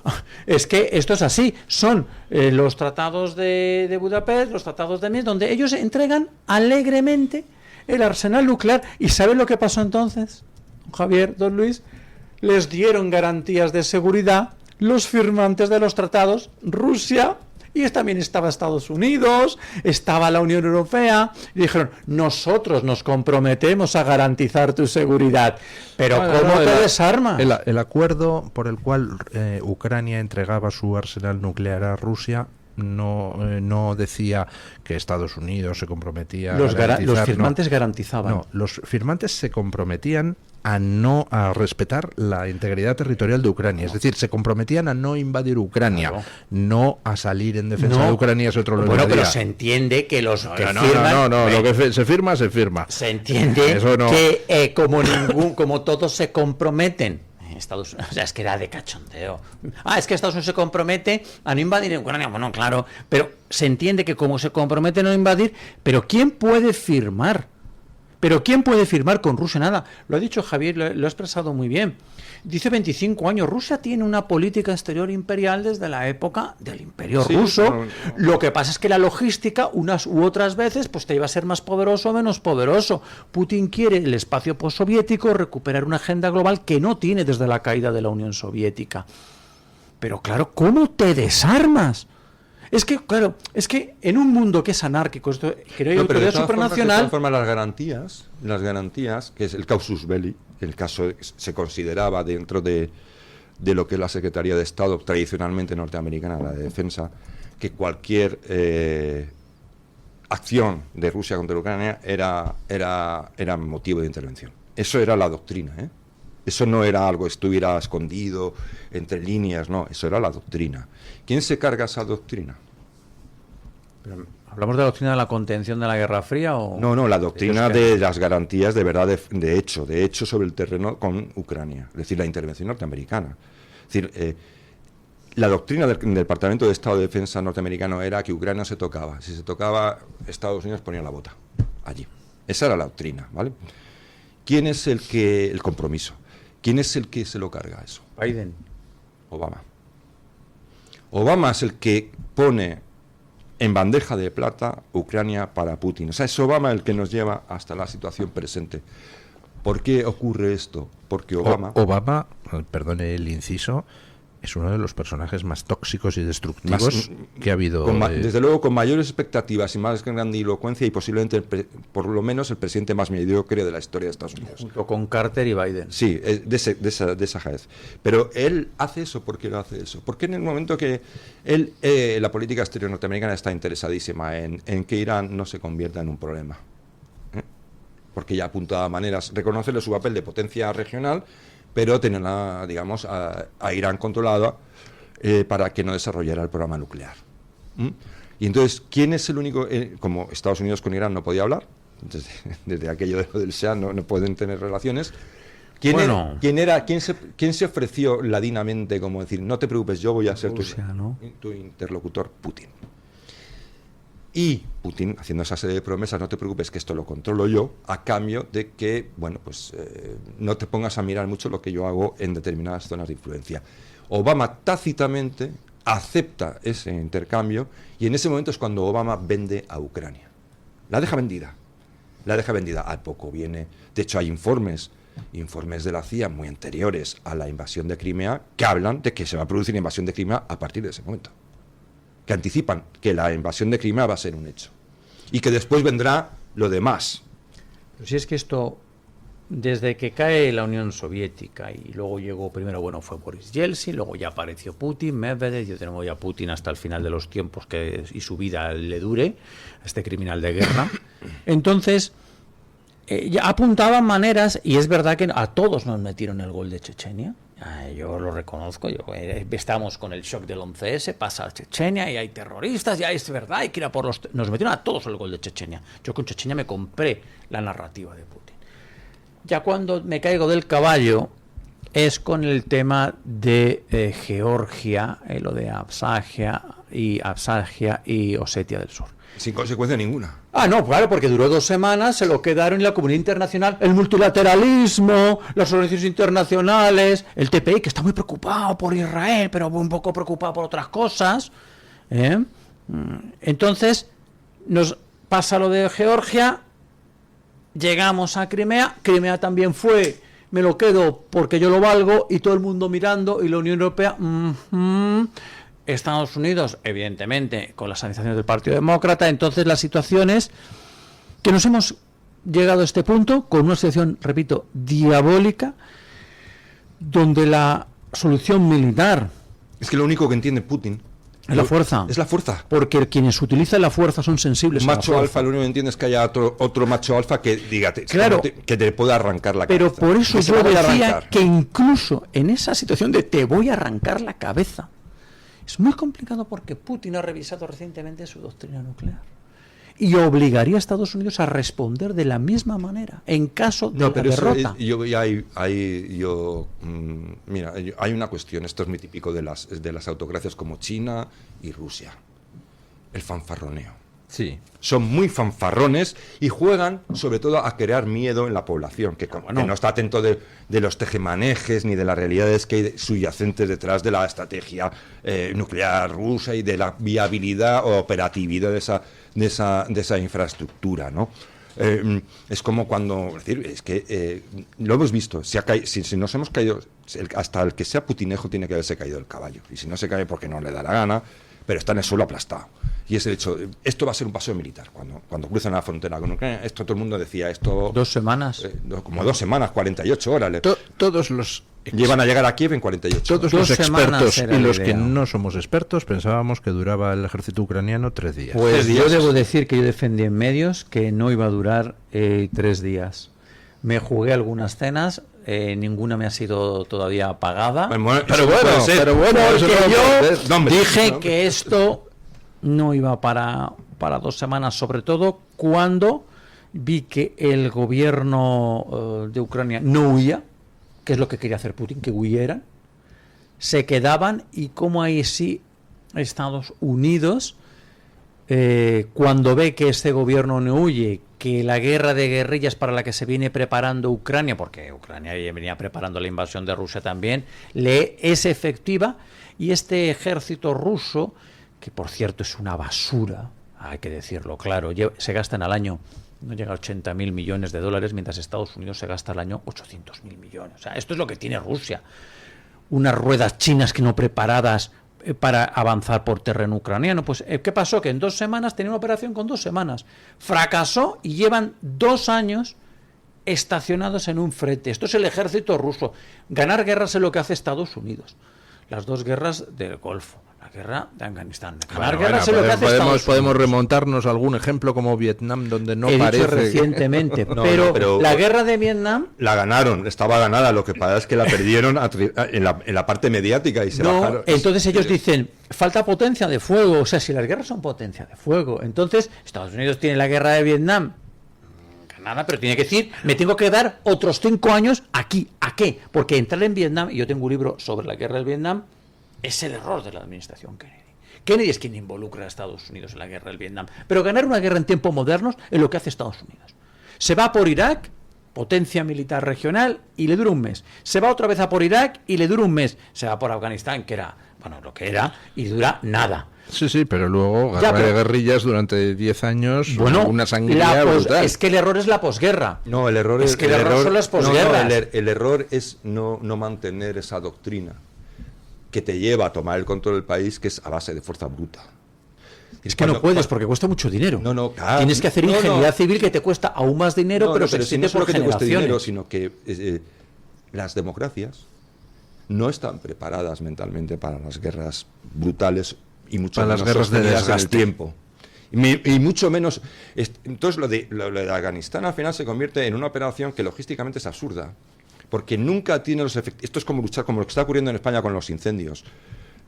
es que esto es así. Son los tratados de Budapest, los tratados de Minsk, donde ellos entregan alegremente el arsenal nuclear. ¿Y saben lo que pasó entonces, Javier, don Luis? Les dieron garantías de seguridad los firmantes de los tratados, Rusia, y también estaba Estados Unidos, estaba la Unión Europea, y dijeron, nosotros nos comprometemos a garantizar tu seguridad, pero ¿cómo te desarmas? El acuerdo por el cual Ucrania entregaba su arsenal nuclear a Rusia no decía que Estados Unidos se comprometía los firmantes garantizaban. No, los firmantes se comprometían a respetar la integridad territorial de Ucrania, es decir, se comprometían a no invadir Ucrania, no a salir en defensa de Ucrania, si otro lo invadía. Pero se entiende que los que firman... lo que se firma, se firma. Se entiende que como todos se comprometen, o sea, es que era de cachondeo. Es que Estados Unidos se compromete a no invadir Ucrania. Bueno, claro, pero se entiende que como se compromete a no invadir, pero ¿quién puede firmar? ¿Pero quién puede firmar con Rusia? Nada. Lo ha dicho Javier, lo ha expresado muy bien. Dice 25 años. Rusia tiene una política exterior imperial desde la época del Imperio ruso. Lo que pasa es que la logística, unas u otras veces, pues te iba a ser más poderoso o menos poderoso. Putin quiere el espacio postsoviético, recuperar una agenda global que no tiene desde la caída de la Unión Soviética. Pero claro, ¿cómo te desarmas? Es que, claro, es que en un mundo que es anárquico, esto, que no hay autoridad supranacional... De todas formas, las garantías, que es el causus belli, el caso se consideraba dentro de lo que es la Secretaría de Estado tradicionalmente norteamericana, la de Defensa, que cualquier acción de Rusia contra Ucrania era motivo de intervención. Eso era la doctrina, ¿eh? Eso no era algo que estuviera escondido entre líneas, no, eso era la doctrina. ¿Quién se carga esa doctrina? Pero, ¿hablamos de la doctrina de la contención de la Guerra Fría o...? No, la doctrina de las garantías de verdad, de hecho sobre el terreno con Ucrania, es decir, la intervención norteamericana. Es decir, la doctrina del Departamento de Estado de Defensa norteamericano era que Ucrania se tocaba. Si se tocaba, Estados Unidos ponía la bota allí. Esa era la doctrina, ¿vale? ¿Quién es el compromiso? ¿Quién es el que se lo carga eso? Biden. Obama. Obama es el que pone en bandeja de plata Ucrania para Putin. O sea, es Obama el que nos lleva hasta la situación presente. ¿Por qué ocurre esto? Porque Obama... Obama, perdone el inciso, es uno de los personajes más tóxicos y destructivos que ha habido. Desde luego, con mayores expectativas y más grandilocuencia, y posiblemente, por lo menos, el presidente más mediocre de la historia de Estados Unidos. Junto con Carter y Biden. Sí, de esa jaez. Pero él hace eso. ¿Por qué lo hace eso? Porque en el momento que la política exterior norteamericana está interesadísima en que Irán no se convierta en un problema. Porque ya apunta a maneras, reconocerle su papel de potencia regional, pero tenerla, digamos, a Irán controlada para que no desarrollara el programa nuclear. Y entonces, ¿quién es el único? Como Estados Unidos con Irán no podía hablar, desde aquello del SEA no pueden tener relaciones. ¿Quién se ofreció ladinamente como decir, no te preocupes, yo voy a ser tu interlocutor? Putin. Y Putin, haciendo esa serie de promesas, no te preocupes que esto lo controlo yo, a cambio de que, bueno, pues no te pongas a mirar mucho lo que yo hago en determinadas zonas de influencia. Obama tácitamente acepta ese intercambio y en ese momento es cuando Obama vende a Ucrania. La deja vendida. Al poco viene, de hecho hay informes de la CIA muy anteriores a la invasión de Crimea que hablan de que se va a producir la invasión de Crimea a partir de ese momento, que anticipan que la invasión de Crimea va a ser un hecho y que después vendrá lo demás. Pero si es que esto, desde que cae la Unión Soviética y luego llegó, primero, bueno, fue Boris Yeltsin, luego ya apareció Putin, Medvedev, yo tenemos ya Putin hasta el final de los tiempos y su vida le dure, a este criminal de guerra. Entonces, ya apuntaban maneras, y es verdad que a todos nos metieron el gol de Chechenia. Yo lo reconozco, estamos con el shock del 11S, pasa a Chechenia y hay terroristas, ya es verdad, hay que ir a por los... Nos metieron a todos el gol de Chechenia. Yo con Chechenia me compré la narrativa de Putin. Ya cuando me caigo del caballo es con el tema de Georgia, lo de Absagia y Osetia del Sur. Sin consecuencia ninguna. No, claro, porque duró 2 semanas, se lo quedaron y la comunidad internacional, el multilateralismo, las organizaciones internacionales, el TPI, que está muy preocupado por Israel, pero un poco preocupado por otras cosas. Entonces, nos pasa lo de Georgia, llegamos a Crimea también fue, me lo quedo porque yo lo valgo, y todo el mundo mirando, y la Unión Europea... Estados Unidos, evidentemente, con las sanciones del Partido Demócrata. Entonces, la situación es que nos hemos llegado a este punto con una situación, repito, diabólica, donde la solución militar... Es que lo único que entiende Putin... Es la fuerza. Es la fuerza. Porque quienes utilizan la fuerza son sensibles un a la macho fuerza. alfa, lo único que entiende es que haya otro macho alfa que diga claro, que te pueda arrancar la cabeza. Pero por eso yo decía que incluso en esa situación de te voy a arrancar la cabeza, es muy complicado porque Putin ha revisado recientemente su doctrina nuclear y obligaría a Estados Unidos a responder de la misma manera en caso de la derrota. Mira, hay una cuestión, esto es muy típico de las autocracias como China y Rusia, el fanfarroneo. Sí. Son muy fanfarrones y juegan sobre todo a crear miedo en la población, que no está atento de los tejemanejes ni de las realidades que hay subyacentes detrás de la estrategia nuclear rusa y de la viabilidad o operatividad de esa infraestructura, ¿no? Es como cuando, lo hemos visto, si nos hemos caído, hasta el que sea putinejo tiene que haberse caído el caballo, y si no se cae porque no le da la gana, pero está en el suelo aplastado. Y es el hecho, esto va a ser un paseo militar. Cuando cruzan la frontera con Ucrania, esto todo el mundo decía, esto... 2 semanas. Como 2 semanas, 48 horas. Todos los... Llevan a llegar a Kiev en 48 Todos horas. los expertos y los que idea. no somos expertos pensábamos que duraba el ejército ucraniano 3 días. Pues 3 días. yo debo decir que yo defendí en medios que no iba a durar 3 días. Me jugué algunas cenas, ninguna me ha sido todavía pagada. Pero bueno, Porque eso no yo puede ser. No, hombre, dije no. que esto no iba para 2 semanas, sobre todo cuando vi que el gobierno de Ucrania no huía, que es lo que quería hacer Putin, que huyeran, se quedaban, y como ahí sí Estados Unidos, cuando ve que este gobierno no huye, que la guerra de guerrillas para la que se viene preparando Ucrania, porque Ucrania venía preparando la invasión de Rusia también, le es efectiva, y este ejército ruso, que por cierto es una basura, hay que decirlo claro, se gastan al año, no llega a 80.000 millones de dólares, mientras Estados Unidos se gasta al año 800.000 millones. O sea, esto es lo que tiene Rusia. Unas ruedas chinas que no preparadas para avanzar por terreno ucraniano. Pues, ¿qué pasó? Que en 2 semanas tenía una operación con 2 semanas. Fracasó y llevan 2 años estacionados en un frente. Esto es el ejército ruso. Ganar guerras es lo que hace Estados Unidos. Las 2 guerras del Golfo. La guerra de Afganistán. Ganar guerras es lo que hace Estados Unidos. Podemos remontarnos a algún ejemplo como Vietnam, donde no He parece... dicho recientemente, No, pero la guerra de Vietnam... La ganaron, estaba ganada, lo que pasa es que la perdieron en la parte mediática y se bajaron. Entonces ellos dicen, falta potencia de fuego. O sea, si las guerras son potencia de fuego, entonces Estados Unidos tiene la guerra de Vietnam ganada, pero tiene que decir, me tengo que dar otros 5 años aquí. ¿A qué? Porque entrar en Vietnam, y yo tengo un libro sobre la guerra del Vietnam, es el error de la administración Kennedy. Kennedy es quien involucra a Estados Unidos en la guerra del Vietnam. Pero ganar una guerra en tiempos modernos es lo que hace Estados Unidos. Se va por Irak, potencia militar regional, y le dura un mes. Se va otra vez a por Irak y le dura un mes. Se va por Afganistán, que era, bueno, lo que era, y dura nada. Sí, pero luego Ya, guerra de guerrillas durante 10 años, Bueno, una sangría brutal. es que el error es la posguerra. No, el error Es que el error son las posguerras. el error es no mantener esa doctrina que te lleva a tomar el control del país, que es a base de fuerza bruta. Es que no puedes, porque cuesta mucho dinero. No, claro. Tienes que hacer ingeniería civil que te cuesta aún más dinero, pero se si extiende no es solo por que te cueste dinero, generaciones. sino que las democracias no están preparadas mentalmente para las guerras brutales y mucho Para menos las guerras de sostenidas en el desgaste. tiempo. Y mucho menos. Entonces, lo de Afganistán al final se convierte en una operación que logísticamente es absurda. Porque nunca tiene los efectos. Esto es como luchar, como lo que está ocurriendo en España con los incendios.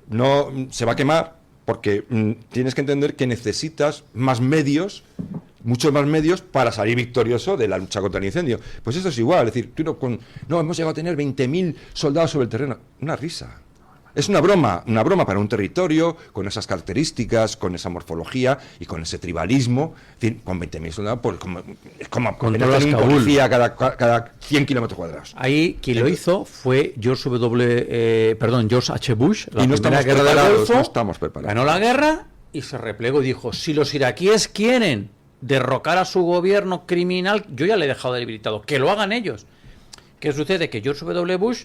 No se va a quemar porque tienes que entender que necesitas más medios, muchos más medios, para salir victorioso de la lucha contra el incendio. Pues esto es igual. Es decir, no, hemos llegado a tener 20.000 soldados sobre el terreno. Una risa. Es una broma para un territorio con esas características, con esa morfología y con ese tribalismo. En fin, con 20.000 soldados, pues es como Controlas tener un Kabul. policía cada 100 kilómetros cuadrados. Ahí quien lo hizo fue George H. Bush, la Y no primera estamos guerra del preparados, Golfo, no estamos preparados. ganó la guerra y se replegó y dijo, si los iraquíes quieren derrocar a su gobierno criminal, yo ya le he dejado debilitado, que lo hagan ellos. ¿Qué sucede? Que George W. Bush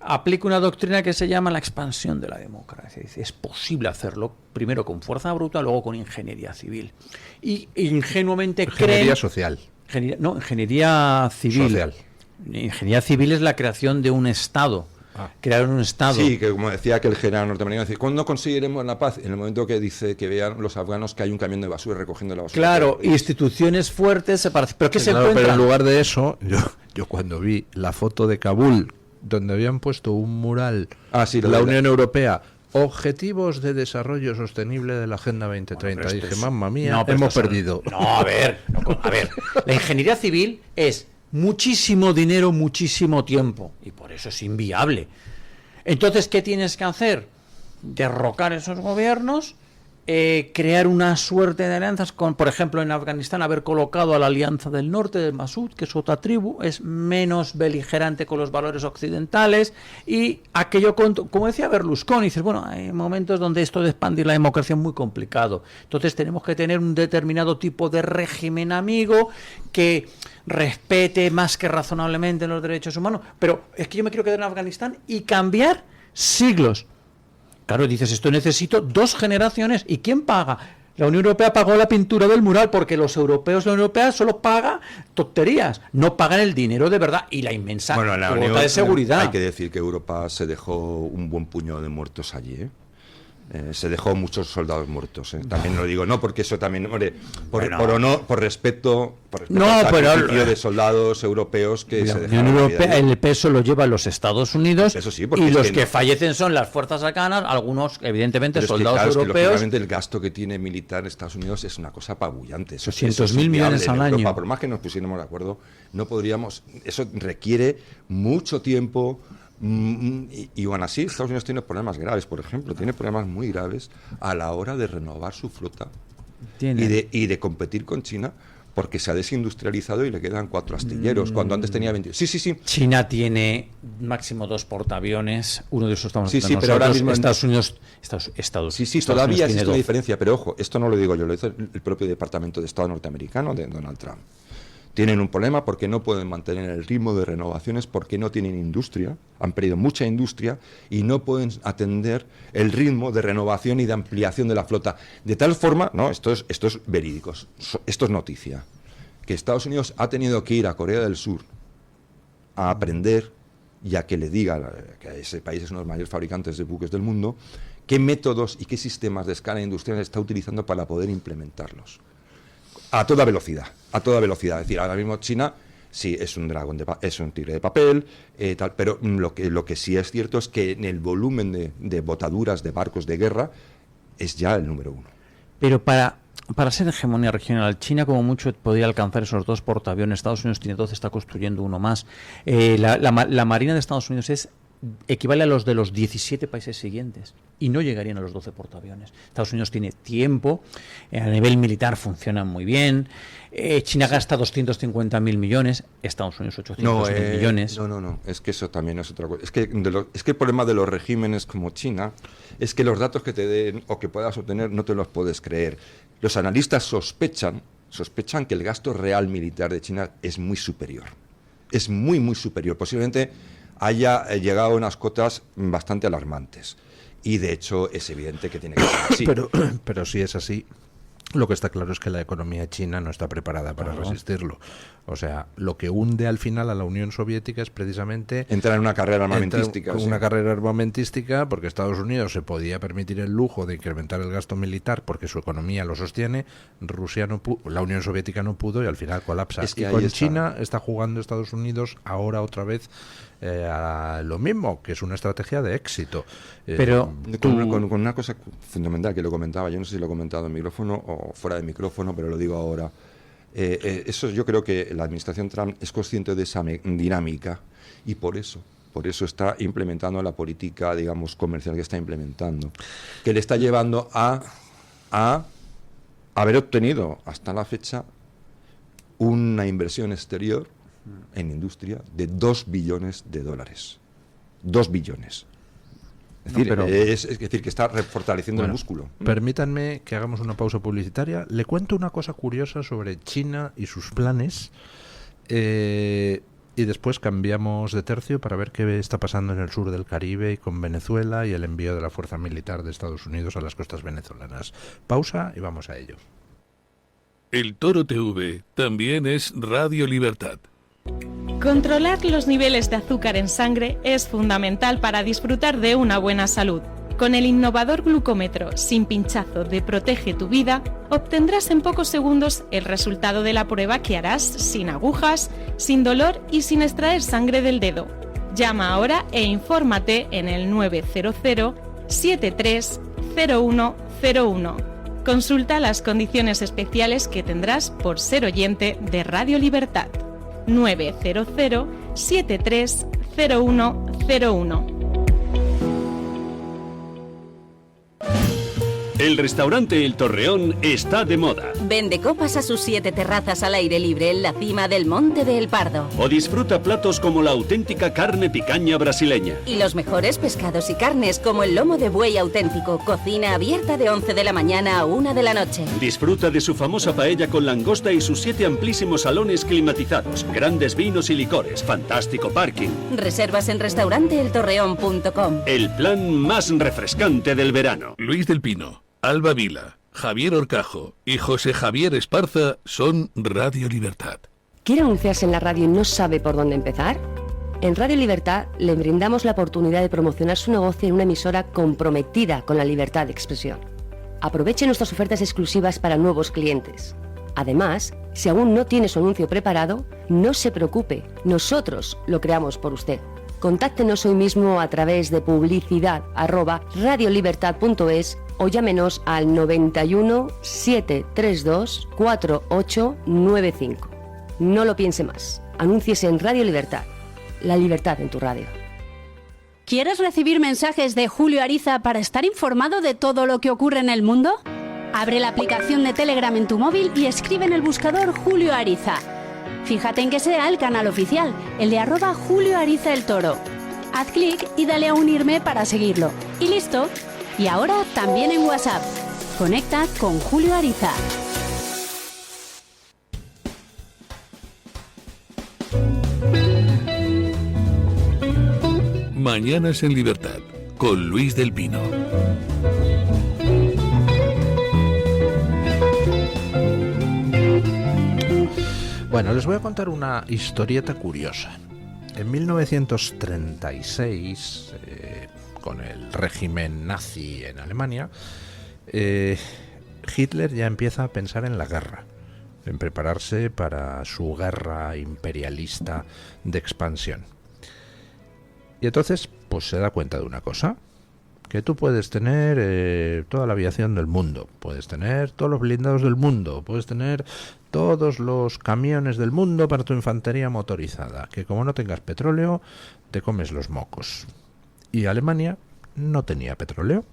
aplica una doctrina que se llama la expansión de la democracia. Dice, es posible hacerlo primero con fuerza bruta, luego con ingeniería civil. Y ingenuamente Ingeniería social. Ingeniería civil. Social. Ingeniería civil es la creación de un Estado. Crear un Estado. Sí, que como decía aquel general norteamericano, dice, ¿cuándo conseguiremos la paz? En el momento que dice que vean los afganos que hay un camión de basura recogiendo la basura. Claro, instituciones fuertes, pero ¿qué se Claro, encuentra? pero en lugar de eso, yo cuando vi la foto de Kabul, donde habían puesto un mural sí, la Unión Europea, Objetivos de Desarrollo Sostenible de la Agenda 2030, Bueno, dije, mamma mía, No, pero hemos estas son- perdido. No, a ver, la ingeniería civil es muchísimo dinero, muchísimo tiempo, y por eso es inviable. Entonces, ¿qué tienes que hacer? Derrocar esos gobiernos, crear una suerte de alianzas con, por ejemplo, en Afganistán, haber colocado a la Alianza del Norte de Masud, que es otra tribu, es menos beligerante con los valores occidentales, y aquello, como decía Berlusconi, dices, bueno, hay momentos donde esto de expandir la democracia es muy complicado, entonces tenemos que tener un determinado tipo de régimen amigo que respete más que razonablemente los derechos humanos, pero es que yo me quiero quedar en Afganistán y cambiar siglos claro, dices, esto necesito 2 generaciones. ¿Y quién paga? La Unión Europea pagó la pintura del mural porque los europeos, la Unión Europea solo paga tonterías, no pagan el dinero de verdad y la inmensa cuota de seguridad. Hay que decir que Europa se dejó un buen puño de muertos allí, ¿eh? Se dejó muchos soldados muertos, ¿eh? También lo digo, no porque eso también, hombre, por respeto al sacrificio de soldados europeos que la se Unión Europea, el peso lo llevan los Estados Unidos, eso sí, y los que fallecen son las fuerzas afganas, algunos evidentemente soldados europeos. Es que, el gasto que tiene militar Estados Unidos es una cosa apabullante. 200.000 millones al año. Por más que nos pusiéramos de acuerdo, no podríamos. Eso requiere mucho tiempo. Y aún así, Estados Unidos tiene problemas graves, por ejemplo, tiene problemas muy graves a la hora de renovar su flota y de competir con China, porque se ha desindustrializado y le quedan 4 astilleros, cuando antes tenía 20. Sí. China tiene máximo 2 portaaviones, uno de esos estamos hablando pero ahora mismo Estados Unidos todavía existe una diferencia, pero ojo, esto no lo digo yo, lo dice el propio Departamento de Estado norteamericano de Donald Trump. Tienen un problema porque no pueden mantener el ritmo de renovaciones, porque no tienen industria, han perdido mucha industria y no pueden atender el ritmo de renovación y de ampliación de la flota. De tal forma, no, esto es verídico, esto es noticia, que Estados Unidos ha tenido que ir a Corea del Sur a aprender y a que le diga que ese país es uno de los mayores fabricantes de buques del mundo, qué métodos y qué sistemas de escala industrial está utilizando para poder implementarlos. A toda velocidad. Es decir, ahora mismo China sí es un dragón, es un tigre de papel, tal, pero lo que sí es cierto es que en el volumen de botaduras de barcos de guerra es ya el número 1. Pero para ser hegemonía regional, China como mucho podría alcanzar esos 2 portaaviones. Estados Unidos tiene 12, está construyendo uno más. La Marina de Estados Unidos equivale a los de los 17 países siguientes y no llegarían a los 12 portaaviones. Estados Unidos tiene tiempo, a nivel militar funcionan muy bien. China gasta 250.000 millones, Estados Unidos 800.000 millones. No, es que eso también es otra cosa. Es que el problema de los regímenes como China es que los datos que te den o que puedas obtener no te los puedes creer. Los analistas sospechan que el gasto real militar de China es muy superior. Es muy, muy superior. Posiblemente haya llegado a unas cotas bastante alarmantes. Y de hecho es evidente que tiene que ser así. Pero si es así, lo que está claro es que la economía china no está preparada para resistirlo. O sea, lo que hunde al final a la Unión Soviética es precisamente entrar en una carrera armamentística. Una carrera armamentística, porque Estados Unidos se podía permitir el lujo de incrementar el gasto militar porque su economía lo sostiene. Rusia no pudo, la Unión Soviética no pudo y al final colapsa. Es que y con China está jugando Estados Unidos ahora otra vez a lo mismo, que es una estrategia de éxito. Pero con una cosa fundamental que lo comentaba, yo no sé si lo he comentado en micrófono o fuera de micrófono, pero lo digo ahora. Eso yo creo que la administración Trump es consciente de esa dinámica y por eso está implementando la política, digamos, comercial que está implementando, que le está llevando a haber obtenido hasta la fecha una inversión exterior en industria de $2 billones. 2 billones. Es decir, que está fortaleciendo el músculo. Permítanme que hagamos una pausa publicitaria. Le cuento una cosa curiosa sobre China y sus planes y después cambiamos de tercio para ver qué está pasando en el sur del Caribe y con Venezuela y el envío de la fuerza militar de Estados Unidos a las costas venezolanas. Pausa y vamos a ello. El Toro TV también es Radio Libertad. Controlar los niveles de azúcar en sangre es fundamental para disfrutar de una buena salud. Con el innovador glucómetro sin pinchazo de Protege tu Vida, obtendrás en pocos segundos el resultado de la prueba que harás sin agujas, sin dolor y sin extraer sangre del dedo. Llama ahora e infórmate en el 900 73 0101. Consulta las condiciones especiales que tendrás por ser oyente de Radio Libertad. 900 73 0101. El restaurante El Torreón está de moda. Vende copas a sus 7 terrazas al aire libre en la cima del Monte de El Pardo. O disfruta platos como la auténtica carne picaña brasileña. Y los mejores pescados y carnes como el lomo de buey auténtico. Cocina abierta de 11 de la mañana a 1 de la noche. Disfruta de su famosa paella con langosta y sus 7 amplísimos salones climatizados. Grandes vinos y licores. Fantástico parking. Reservas en restauranteeltorreón.com. El plan más refrescante del verano. Luis del Pino, Alba Vila, Javier Horcajo y José Javier Esparza son Radio Libertad. ¿Quiere anunciarse en la radio y no sabe por dónde empezar? En Radio Libertad le brindamos la oportunidad de promocionar su negocio en una emisora comprometida con la libertad de expresión. Aproveche nuestras ofertas exclusivas para nuevos clientes. Además, si aún no tiene su anuncio preparado, no se preocupe, nosotros lo creamos por usted. Contáctenos hoy mismo a través de publicidad@radiolibertad.es o llámenos al 91 732 4895. No lo piense más. Anúnciese en Radio Libertad. La libertad en tu radio. ¿Quieres recibir mensajes de Julio Ariza para estar informado de todo lo que ocurre en el mundo? Abre la aplicación de Telegram en tu móvil y escribe en el buscador Julio Ariza. Fíjate en que sea el canal oficial, el de @Julio Ariza el Toro. Haz clic y dale a unirme para seguirlo. Y listo. Y ahora también en WhatsApp. Conecta con Julio Ariza. Mañanas en Libertad, con Luis del Pino. Bueno, les voy a contar una historieta curiosa. En 1936, con el régimen nazi en Alemania, Hitler ya empieza a pensar en la guerra, en prepararse para su guerra imperialista de expansión. Y entonces, pues se da cuenta de una cosa, que tú puedes tener toda la aviación del mundo, puedes tener todos los blindados del mundo, puedes tener todos los camiones del mundo para tu infantería motorizada, que como no tengas petróleo, te comes los mocos. Y Alemania no tenía petróleo.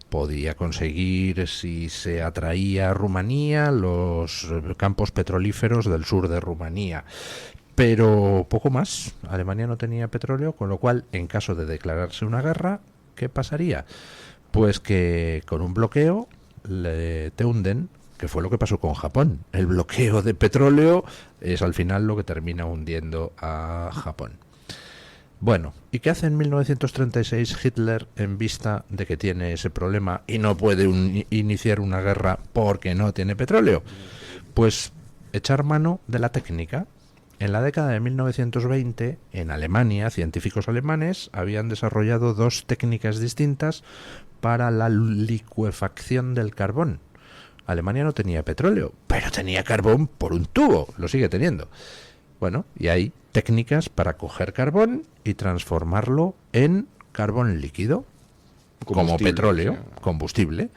Podía conseguir, si se atraía a Rumanía, los campos petrolíferos del sur de Rumanía. Pero poco más. Alemania no tenía petróleo, con lo cual, en caso de declararse una guerra, ¿qué pasaría? Pues que con un bloqueo te hunden, que fue lo que pasó con Japón. El bloqueo de petróleo es al final lo que termina hundiendo a Japón. Bueno, ¿y qué hace en 1936 Hitler en vista de que tiene ese problema y no puede iniciar una guerra porque no tiene petróleo? Pues echar mano de la técnica. En la década de 1920, en Alemania, científicos alemanes habían desarrollado 2 técnicas distintas para la licuefacción del carbón. Alemania no tenía petróleo, pero tenía carbón por un tubo, lo sigue teniendo. Bueno, y hay técnicas para coger carbón y transformarlo en carbón líquido, como petróleo, combustible.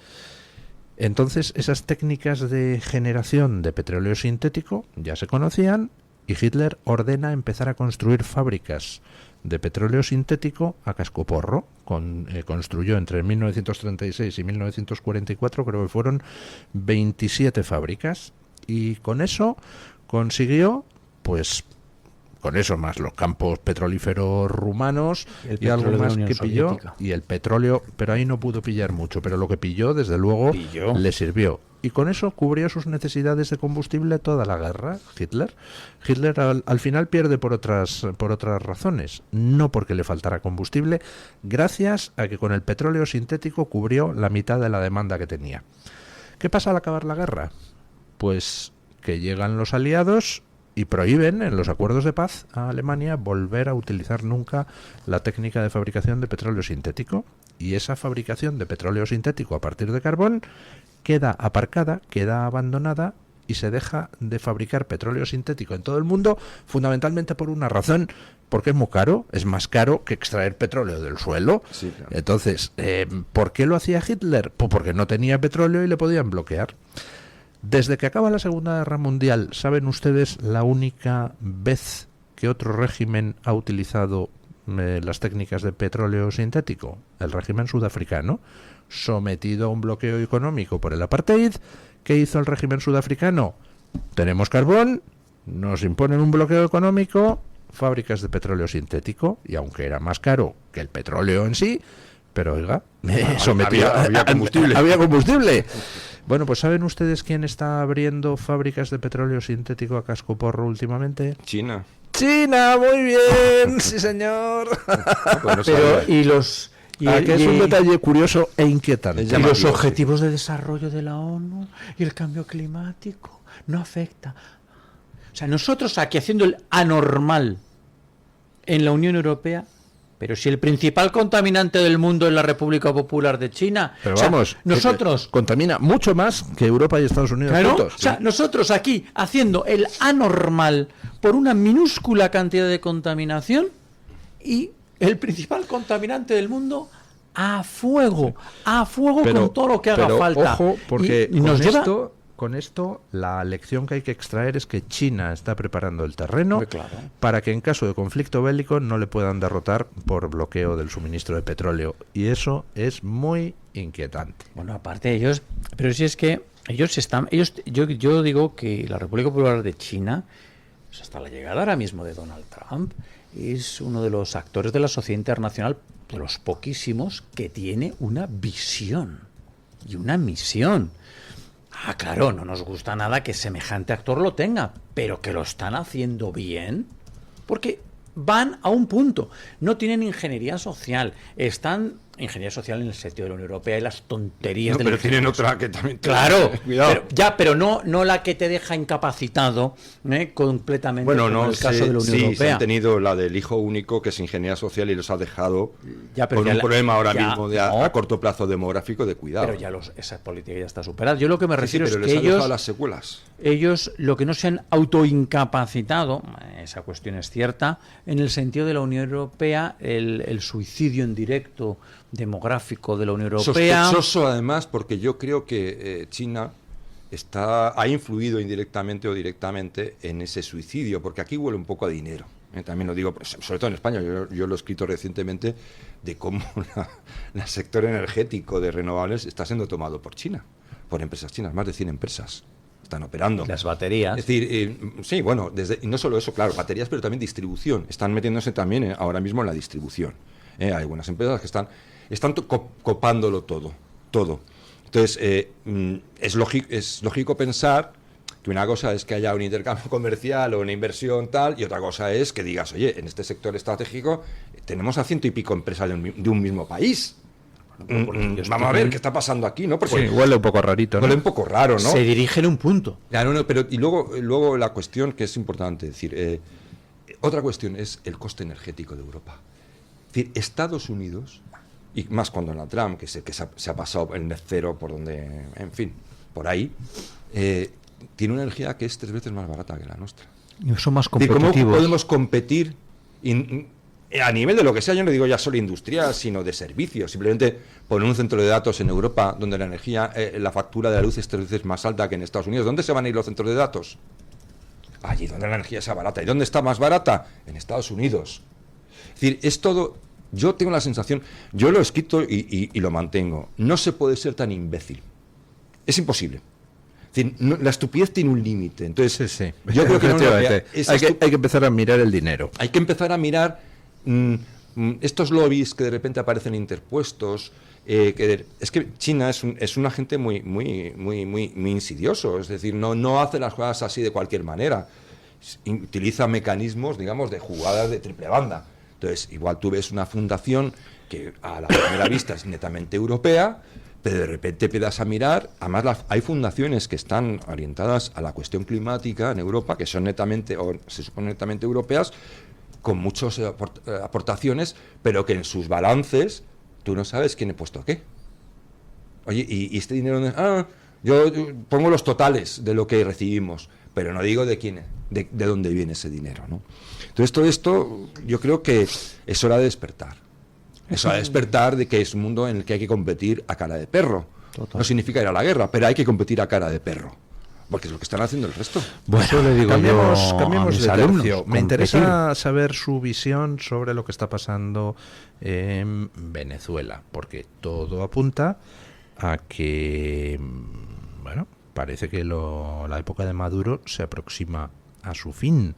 Entonces, esas técnicas de generación de petróleo sintético ya se conocían, y Hitler ordena empezar a construir fábricas de petróleo sintético a cascoporro. Construyó entre 1936 y 1944, creo que fueron 27 fábricas, y con eso consiguió, pues, con eso más los campos petrolíferos rumanos y algo más que pilló, y el petróleo, pero ahí no pudo pillar mucho, pero lo que pilló, desde luego, le sirvió. Y con eso cubrió sus necesidades de combustible toda la guerra, Hitler. Hitler al final pierde por otras razones, no porque le faltara combustible, gracias a que con el petróleo sintético cubrió la mitad de la demanda que tenía. ¿Qué pasa al acabar la guerra? Pues que llegan los aliados y prohíben en los acuerdos de paz a Alemania volver a utilizar nunca la técnica de fabricación de petróleo sintético. Y esa fabricación de petróleo sintético a partir de carbón queda aparcada, queda abandonada, y se deja de fabricar petróleo sintético en todo el mundo, fundamentalmente por una razón, porque es muy caro, es más caro que extraer petróleo del suelo. Sí, claro. Entonces, ¿por qué lo hacía Hitler? Pues porque no tenía petróleo y le podían bloquear. Desde que acaba la Segunda Guerra Mundial, ¿saben ustedes la única vez que otro régimen ha utilizado las técnicas de petróleo sintético? El régimen sudafricano, sometido a un bloqueo económico por el apartheid. ¿Qué hizo el régimen sudafricano? Tenemos carbón, nos imponen un bloqueo económico, fábricas de petróleo sintético, y aunque era más caro que el petróleo en sí, pero oiga, había combustible. Había combustible. Bueno, pues ¿saben ustedes quién está abriendo fábricas de petróleo sintético a cascoporro últimamente? China. ¡China! ¡Muy bien! ¡Sí, señor! Bueno, Pero, y los... que es un detalle curioso e inquietante. Y los objetivos de desarrollo de la ONU y el cambio climático no afecta. O sea, nosotros aquí haciendo el anormal en la Unión Europea, pero si el principal contaminante del mundo es la República Popular de China. Pero vamos, nosotros contamina mucho más que Europa y Estados Unidos juntos. O sea, nosotros aquí haciendo el anormal por una minúscula cantidad de contaminación y el principal contaminante del mundo a fuego pero, con todo lo que haga falta. Ojo, porque y nos lleva... con esto la lección que hay que extraer es que China está preparando el terreno claro, para que en caso de conflicto bélico no le puedan derrotar por bloqueo del suministro de petróleo. Y eso es muy inquietante. Bueno, aparte ellos, pero si es que yo digo que la República Popular de China, pues hasta la llegada ahora mismo de Donald Trump, es uno de los actores de la sociedad internacional, de los poquísimos, que tiene una visión y una misión. Ah, claro, no nos gusta nada que semejante actor lo tenga, pero que lo están haciendo bien, porque van a un punto. No tienen ingeniería social, están ingeniería social en el sentido de la Unión Europea y las tonterías de la pero tienen otra que también... Claro, cuidado. pero no la que te deja incapacitado completamente, bueno, como no, en el caso de la Unión sí, Europea. se han tenido la del hijo único, que es ingeniería social, y los ha dejado pero con un problema ahora mismo no, a corto plazo demográfico de cuidado. Pero ya esa política ya está superada. Yo lo que me refiero pero es que les ha dejado las secuelas. Ellos lo que no se han autoincapacitado, esa cuestión es cierta, en el sentido de la Unión Europea, el suicidio en directo demográfico de la Unión Europea. Sospechoso además, porque yo creo que China ha influido indirectamente o directamente en ese suicidio, porque aquí huele un poco a dinero. También lo digo, sobre todo en España, yo lo he escrito recientemente, de cómo el sector energético de renovables está siendo tomado por China, por empresas chinas, más de 100 empresas están operando. Las baterías. Es decir, sí, bueno, y no solo eso, claro, baterías, pero también distribución. Están metiéndose también ahora mismo en la distribución. Hay buenas empresas que están copándolo todo. Entonces, es lógico pensar que una cosa es que haya un intercambio comercial o una inversión tal, y otra cosa es que digas, oye, en este sector estratégico tenemos a 100 y pico empresas de un mismo país. Vamos a ver qué está pasando aquí, ¿no? Porque sí, huele un poco rarito, ¿no? Huele un poco raro, ¿no? Se dirigen a un punto. Ya, pero y luego la cuestión que es importante, decir, otra cuestión es el coste energético de Europa. Es decir, Estados Unidos, y más cuando en la Trump, que se ha pasado el net cero por donde, en fin, por ahí, tiene una energía que es 3 veces más barata que la nuestra. Y son más competitivos. ¿Cómo podemos competir a nivel de lo que sea? Yo no digo ya solo industrial, sino de servicios. Simplemente poner un centro de datos en Europa donde la energía, la factura de la luz es 3 veces más alta que en Estados Unidos. ¿Dónde se van a ir los centros de datos? Allí donde la energía sea barata. ¿Y dónde está más barata? En Estados Unidos. Es decir, es todo... Yo tengo la sensación, yo lo he escrito y lo mantengo, no se puede ser tan imbécil. Es imposible. Es decir, la estupidez tiene un límite. Entonces, sí. Yo creo que hay que empezar a mirar el dinero. Hay que empezar a mirar estos lobbies que de repente aparecen interpuestos. Es que China es un agente muy insidioso. Es decir, no hace las cosas así de cualquier manera. Utiliza mecanismos, digamos, de jugadas de triple banda. Entonces, igual tú ves una fundación que a la primera vista es netamente europea, pero de repente empiezas a mirar, además hay fundaciones que están orientadas a la cuestión climática en Europa, que son netamente, o se supone netamente europeas, con muchas aportaciones, pero que en sus balances tú no sabes quién ha puesto qué. Oye, ¿y este dinero? Yo pongo los totales de lo que recibimos, pero no digo de quién, de dónde viene ese dinero, ¿no? Entonces, todo esto yo creo que es hora de despertar. Es hora de despertar de que es un mundo en el que hay que competir a cara de perro. Total. No significa ir a la guerra, pero hay que competir a cara de perro. porque es lo que están haciendo el resto. Bueno, eso le digo cambiemos mis de alumnos, tercio. Me interesa saber su visión sobre lo que está pasando en Venezuela, porque todo apunta a que, bueno, parece que la época de Maduro se aproxima a su fin,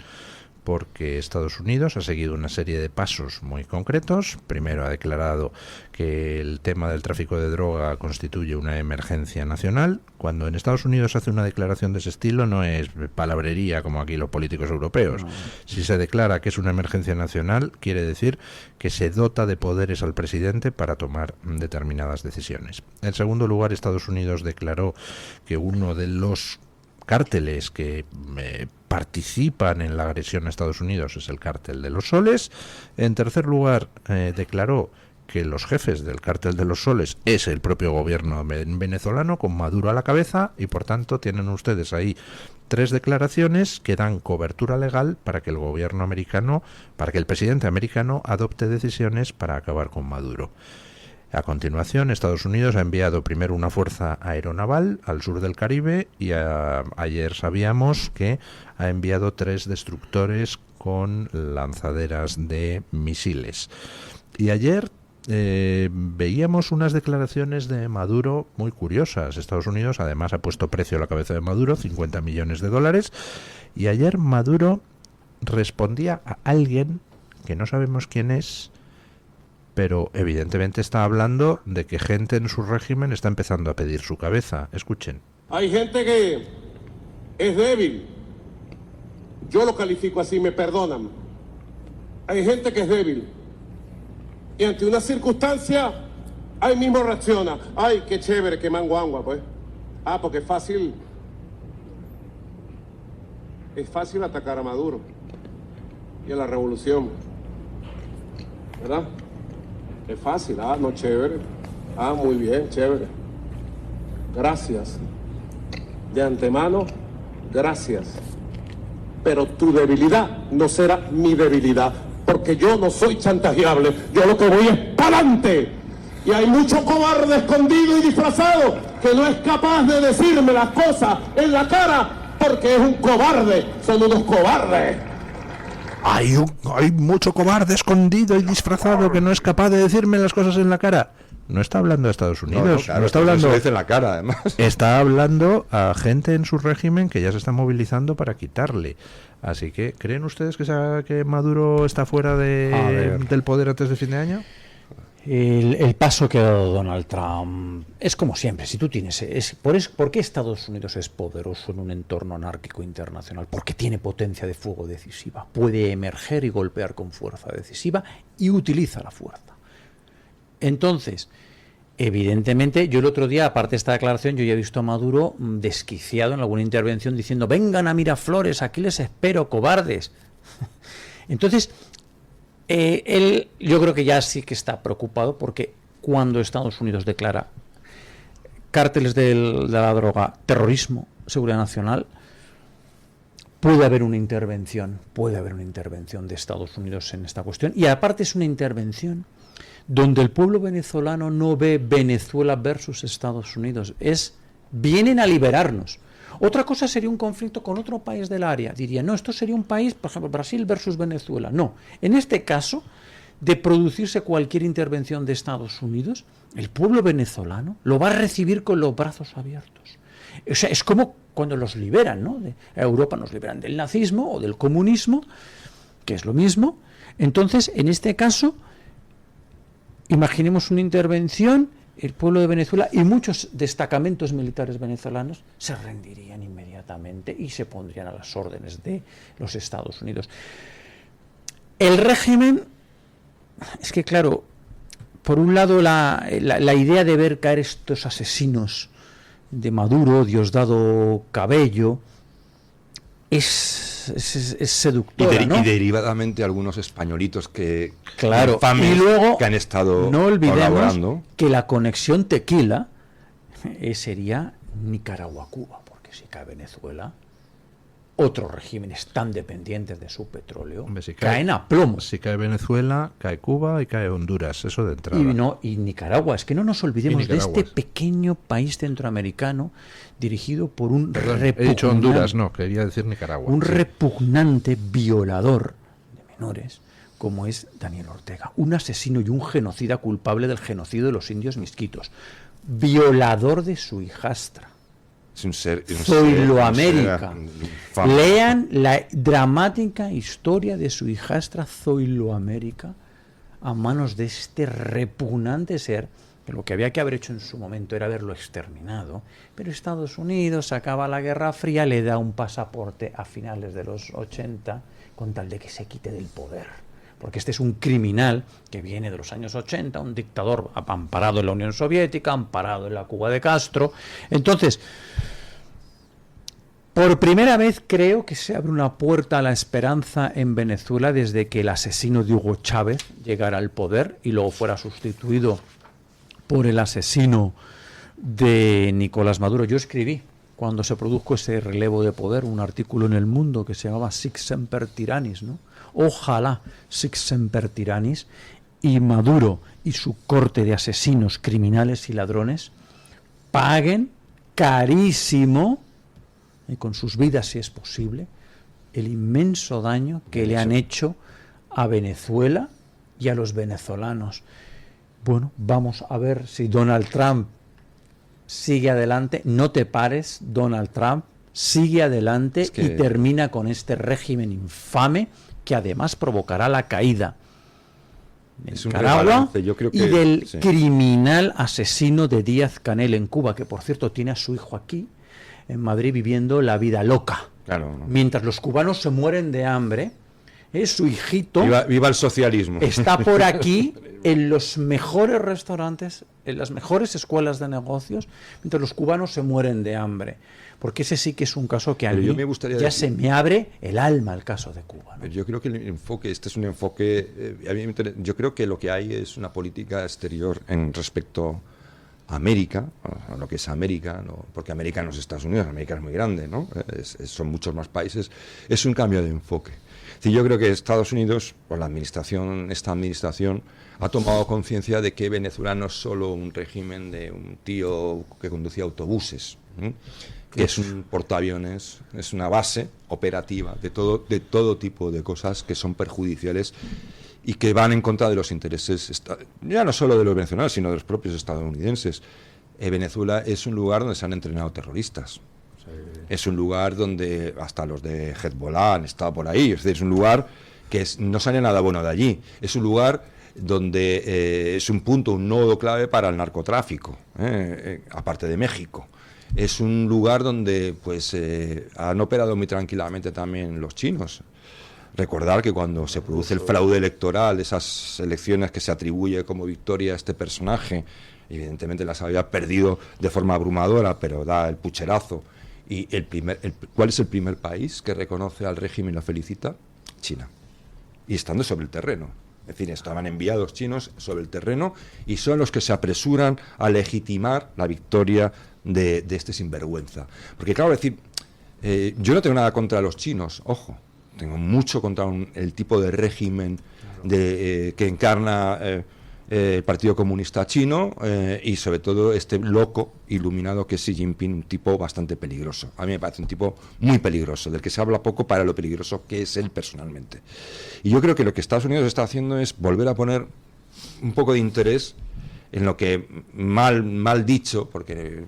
porque Estados Unidos ha seguido una serie de pasos muy concretos. Primero ha declarado que el tema del tráfico de droga constituye una emergencia nacional. Cuando en Estados Unidos hace una declaración de ese estilo no es palabrería como aquí los políticos europeos. Si se declara que es una emergencia nacional, quiere decir que se dota de poderes al presidente para tomar determinadas decisiones. En segundo lugar, Estados Unidos declaró que uno de los cárteles que participan en la agresión a Estados Unidos es el cártel de los Soles. En tercer lugar, declaró que los jefes del cártel de los Soles es el propio gobierno venezolano, con Maduro a la cabeza, y por tanto tienen ustedes ahí 3 declaraciones que dan cobertura legal para que el gobierno americano, para que el presidente americano adopte decisiones para acabar con Maduro. A continuación, Estados Unidos ha enviado primero una fuerza aeronaval al sur del Caribe y ayer sabíamos que ha enviado 3 destructores con lanzaderas de misiles. Y ayer veíamos unas declaraciones de Maduro muy curiosas. Estados Unidos además ha puesto precio a la cabeza de Maduro, $50 millones, y ayer Maduro respondía a alguien que no sabemos quién es, pero evidentemente está hablando de que gente en su régimen está empezando a pedir su cabeza. Escuchen. Hay gente que es débil. Yo lo califico así, me perdonan. Hay gente que es débil. Y ante una circunstancia, ahí mismo reacciona. Ay, qué chévere, qué manguangua, pues. Ah, porque es fácil. Es fácil atacar a Maduro y a la revolución. ¿Verdad? Es fácil, no, chévere. Muy bien, chévere. Gracias. De antemano, gracias. Pero tu debilidad no será mi debilidad, porque yo no soy chantajeable. Yo lo que voy es para adelante. Y hay mucho cobarde escondido y disfrazado que no es capaz de decirme las cosas en la cara porque es un cobarde. Son unos cobardes. Hay mucho cobarde escondido y disfrazado que no es capaz de decirme las cosas en la cara. No está hablando de Estados Unidos, claro, no está hablando, eso dice en la cara, además. Está hablando a gente en su régimen que ya se está movilizando para quitarle. Así que, ¿creen ustedes que Maduro está fuera del poder antes de fin de año? El paso que ha dado Donald Trump es como siempre. Si tú tienes, ¿por qué Estados Unidos es poderoso en un entorno anárquico internacional? Porque tiene potencia de fuego decisiva, puede emerger y golpear con fuerza decisiva y utiliza la fuerza. Entonces, evidentemente, yo el otro día, aparte de esta declaración, yo ya he visto a Maduro desquiciado en alguna intervención diciendo: vengan a Miraflores, aquí les espero, cobardes. Entonces, él, yo creo que ya sí que está preocupado, porque cuando Estados Unidos declara cárteles de la droga, terrorismo, seguridad nacional, puede haber una intervención de Estados Unidos en esta cuestión. Y aparte es una intervención donde el pueblo venezolano no ve Venezuela versus Estados Unidos, vienen a liberarnos. Otra cosa sería un conflicto con otro país del área. Diría, no, esto sería un país, por ejemplo, Brasil versus Venezuela. No, en este caso, de producirse cualquier intervención de Estados Unidos, el pueblo venezolano lo va a recibir con los brazos abiertos. O sea, es como cuando los liberan, ¿no? De Europa nos liberan del nazismo o del comunismo, que es lo mismo. Entonces, en este caso, imaginemos una intervención. El pueblo de Venezuela y muchos destacamentos militares venezolanos se rendirían inmediatamente y se pondrían a las órdenes de los Estados Unidos. El régimen, es que claro, por un lado la idea de ver caer estos asesinos de Maduro, Diosdado Cabello, es seductora, ¿no? Y derivadamente algunos españolitos que claro, y luego que han estado no olvidemos colaborando. Que la conexión tequila sería Nicaragua-Cuba, porque si cae Venezuela, otros regímenes tan dependientes de su petróleo Hombre, si caen a plomo. Si cae Venezuela, cae Cuba y cae Honduras, eso de entrada. Y Nicaragua, es que no nos olvidemos de este pequeño país centroamericano dirigido por un He dicho Honduras, no, quería decir Nicaragua. Un repugnante violador de menores, como es Daniel Ortega, un asesino y un genocida culpable del genocidio de los indios misquitos, violador de su hijastra. Es un ser Zoiloamérica. Lean la dramática historia de su hijastra Zoiloamérica a manos de este repugnante ser, que lo que había que haber hecho en su momento era haberlo exterminado, pero Estados Unidos acaba la Guerra Fría, le da un pasaporte a finales de los 80 con tal de que se quite del poder. Porque este es un criminal que viene de los años 80, un dictador amparado en la Unión Soviética, amparado en la Cuba de Castro. Entonces, por primera vez creo que se abre una puerta a la esperanza en Venezuela desde que el asesino de Hugo Chávez llegara al poder y luego fuera sustituido por el asesino de Nicolás Maduro. Yo escribí, cuando se produjo ese relevo de poder, un artículo en El Mundo que se llamaba Sic Semper Tyrannis, ¿no? Ojalá Sic Semper Tyrannis, y Maduro y su corte de asesinos, criminales y ladrones paguen carísimo, y con sus vidas si es posible, el inmenso daño que le han hecho a Venezuela y a los venezolanos. Bueno, vamos a ver si Donald Trump sigue adelante. No te pares, Donald Trump, sigue adelante y termina con este régimen infame que además provocará la caída de Nicaragua y del criminal asesino de Díaz-Canel en Cuba, que por cierto tiene a su hijo aquí en Madrid viviendo la vida loca. Claro, ¿no? Mientras los cubanos se mueren de hambre, su hijito viva el socialismo. Está por aquí en los mejores restaurantes, en las mejores escuelas de negocios, mientras los cubanos se mueren de hambre. Porque ese sí que es un caso que a mí se me abre el alma, el caso de Cuba, ¿no? Yo creo que el enfoque, este es un enfoque, yo creo que lo que hay es una política exterior en respecto a América, a lo que es América, ¿no? Porque América no es Estados Unidos, América es muy grande, ¿no? Son muchos más países, es un cambio de enfoque. Sí, yo creo que Estados Unidos, o esta administración, ha tomado conciencia de que Venezuela no es solo un régimen de un tío que conducía autobuses, ¿sí? Que es un portaaviones, es una base operativa de todo tipo de cosas que son perjudiciales y que van en contra de los intereses, ya no solo de los venezolanos, sino de los propios estadounidenses. Venezuela es un lugar donde se han entrenado terroristas. Es un lugar donde hasta los de Hezbollah han estado por ahí. Es decir, es un lugar que no sale nada bueno de allí. Es un lugar donde es un punto, un nodo clave para el narcotráfico, aparte de México. Es un lugar donde pues han operado muy tranquilamente también los chinos. Recordar que cuando se produce el fraude electoral, esas elecciones que se atribuye como victoria a este personaje, evidentemente las había perdido de forma abrumadora, pero da el pucherazo. Y ¿cuál es el primer país que reconoce al régimen y lo felicita? China. Y estando sobre el terreno. Es decir, estaban enviados chinos sobre el terreno y son los que se apresuran a legitimar la victoria de este sinvergüenza. Porque claro, decir, yo no tengo nada contra los chinos, ojo, tengo mucho contra el tipo de régimen que encarna el Partido Comunista Chino y sobre todo este loco iluminado que es Xi Jinping, un tipo bastante peligroso. A mí me parece un tipo muy peligroso, del que se habla poco para lo peligroso que es él personalmente. Y yo creo que lo que Estados Unidos está haciendo es volver a poner un poco de interés en lo que mal dicho, porque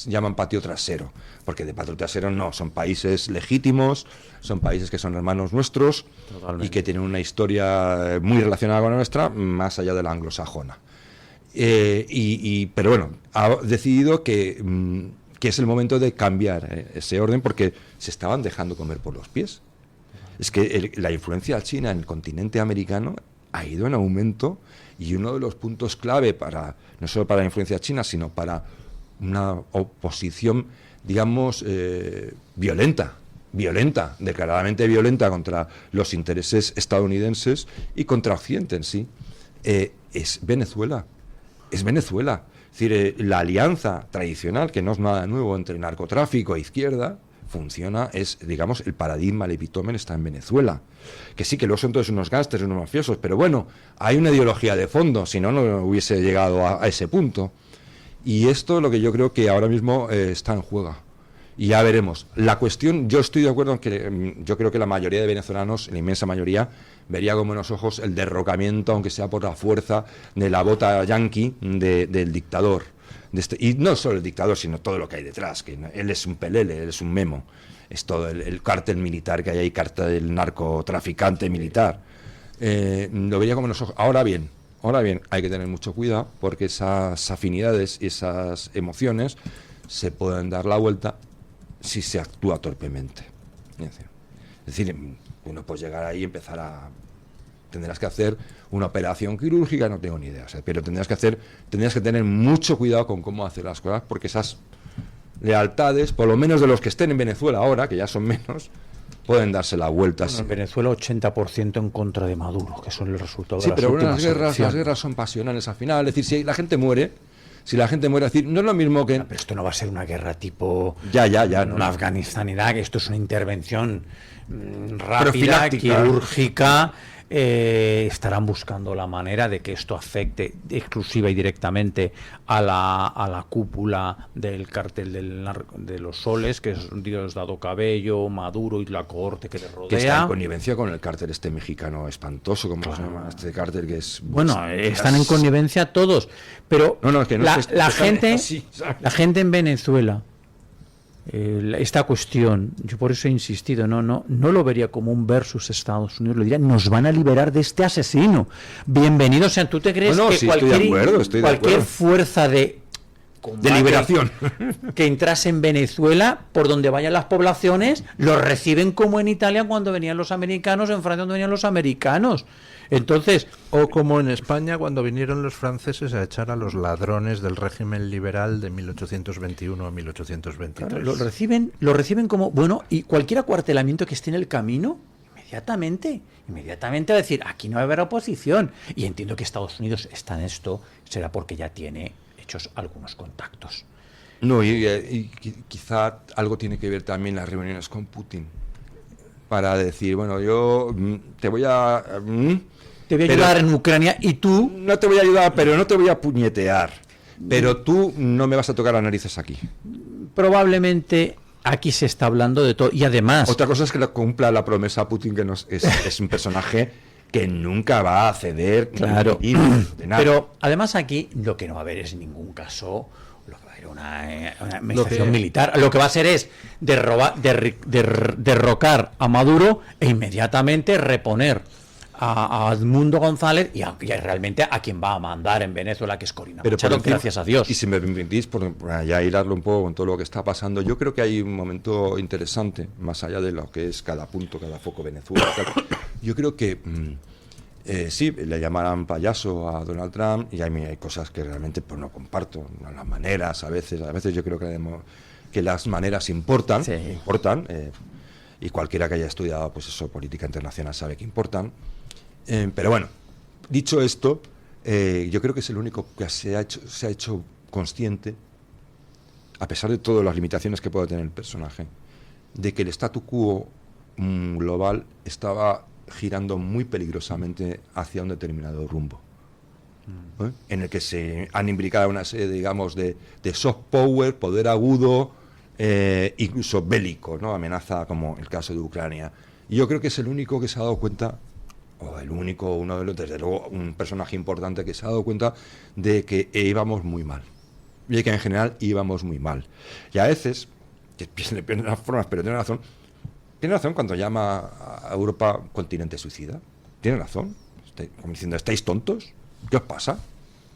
llaman patio trasero, porque de patio trasero no, son países legítimos, son países que son hermanos nuestros. Totalmente. Y que tienen una historia muy relacionada con la nuestra, más allá de la anglosajona. Pero bueno, ha decidido que es el momento de cambiar ese orden, porque se estaban dejando comer por los pies. Es que la influencia china en el continente americano ha ido en aumento, y uno de los puntos clave no solo para la influencia china, sino para una oposición, digamos, violenta, declaradamente violenta contra los intereses estadounidenses y contra Occidente en sí, es Venezuela. Es Venezuela. Es decir, la alianza tradicional, que no es nada nuevo entre narcotráfico e izquierda, funciona, es, digamos, el paradigma, el epitome está en Venezuela. Que sí, que luego son todos unos gángsters, unos mafiosos, pero bueno, hay una ideología de fondo, si no, no hubiese llegado a ese punto. Y esto es lo que yo creo que ahora mismo está en juego. Y ya veremos. La cuestión, yo estoy de acuerdo en que yo creo que la mayoría de venezolanos, la inmensa mayoría, vería con buenos ojos el derrocamiento, aunque sea por la fuerza, de la bota yanqui del dictador. Y no solo el dictador, sino todo lo que hay detrás, que él es un pelele, él es un memo. Es todo el cártel militar que hay ahí, cártel del narcotraficante militar. Lo vería con buenos ojos. Ahora bien, hay que tener mucho cuidado, porque esas afinidades y esas emociones se pueden dar la vuelta si se actúa torpemente. Es decir, uno puede llegar ahí y empezar a... Tendrás que hacer una operación quirúrgica, no tengo ni idea, pero tendrás que tener mucho cuidado con cómo hacer las cosas, porque esas lealtades, por lo menos de los que estén en Venezuela ahora, que ya son menos, pueden darse la vuelta. Bueno, en Venezuela 80% en contra de Maduro, que son el resultado de las pero últimas las guerras son pasionales al final. Es decir, si la gente muere, es decir, no es lo mismo que... Pero esto no va a ser una guerra tipo... no. Afganistán, Irak, esto es una intervención rápida, quirúrgica. Estarán buscando la manera de que esto afecte exclusiva y directamente a la cúpula del cártel de los Soles, que es Diosdado Cabello, Maduro y la cohorte que le rodea. Que está en connivencia con el cártel mexicano espantoso, como se llama este cártel, que es... Bueno, están en connivencia todos, pero la gente en Venezuela, esta cuestión, yo por eso he insistido, no lo vería como un versus Estados Unidos, lo diría, nos van a liberar de este asesino. Bienvenidos sean. ¿Tú te crees que sí, cualquier fuerza de liberación que entrase en Venezuela, por donde vayan las poblaciones, los reciben como en Italia cuando venían los americanos, en Francia cuando venían los americanos? Entonces, o como en España cuando vinieron los franceses a echar a los ladrones del régimen liberal de 1821 a 1823. Claro, lo reciben como, bueno, y cualquier acuartelamiento que esté en el camino, inmediatamente va a decir, aquí no va a haber oposición. Y entiendo que Estados Unidos está en esto, será porque ya tiene hechos algunos contactos. No, y quizá algo tiene que ver también las reuniones con Putin, para decir, bueno, yo te voy a ayudar en Ucrania y tú... No te voy a ayudar, pero no te voy a puñetear. Pero tú no me vas a tocar las narices aquí. Probablemente aquí se está hablando de todo. Y además... Otra cosa es que cumpla la promesa a Putin, que es un personaje que nunca va a ceder. Claro. De nada. Pero además aquí lo que no va a haber es en ningún caso... una administración militar. Lo que va a hacer es derrocar a Maduro e inmediatamente reponer a Edmundo González y realmente a quien va a mandar en Venezuela, que es Corina Machado, gracias a Dios. Y si me permitís, por ya hilarlo un poco con todo lo que está pasando, yo creo que hay un momento interesante, más allá de lo que es cada punto, cada foco Venezuela. Yo creo que sí, le llamarán payaso a Donald Trump, y hay cosas que realmente pues no comparto, las maneras a veces yo creo que las maneras importan, y cualquiera que haya estudiado pues eso, política internacional sabe que importan, pero bueno, dicho esto, yo creo que es el único que se ha hecho consciente, a pesar de todas las limitaciones que puede tener el personaje, de que el statu quo global estaba girando muy peligrosamente hacia un determinado rumbo, en el que se han implicado una serie, digamos, de soft power, poder agudo, incluso bélico, ¿no? Amenaza como el caso de Ucrania. Y yo creo que es el único que se ha dado cuenta, uno de los, desde luego, un personaje importante que se ha dado cuenta de que íbamos muy mal, y que en general íbamos muy mal. Y a veces, que le pierden las formas, pero tiene razón cuando llama a Europa continente suicida. Tiene razón, como diciendo, ¿estáis tontos? ¿Qué os pasa?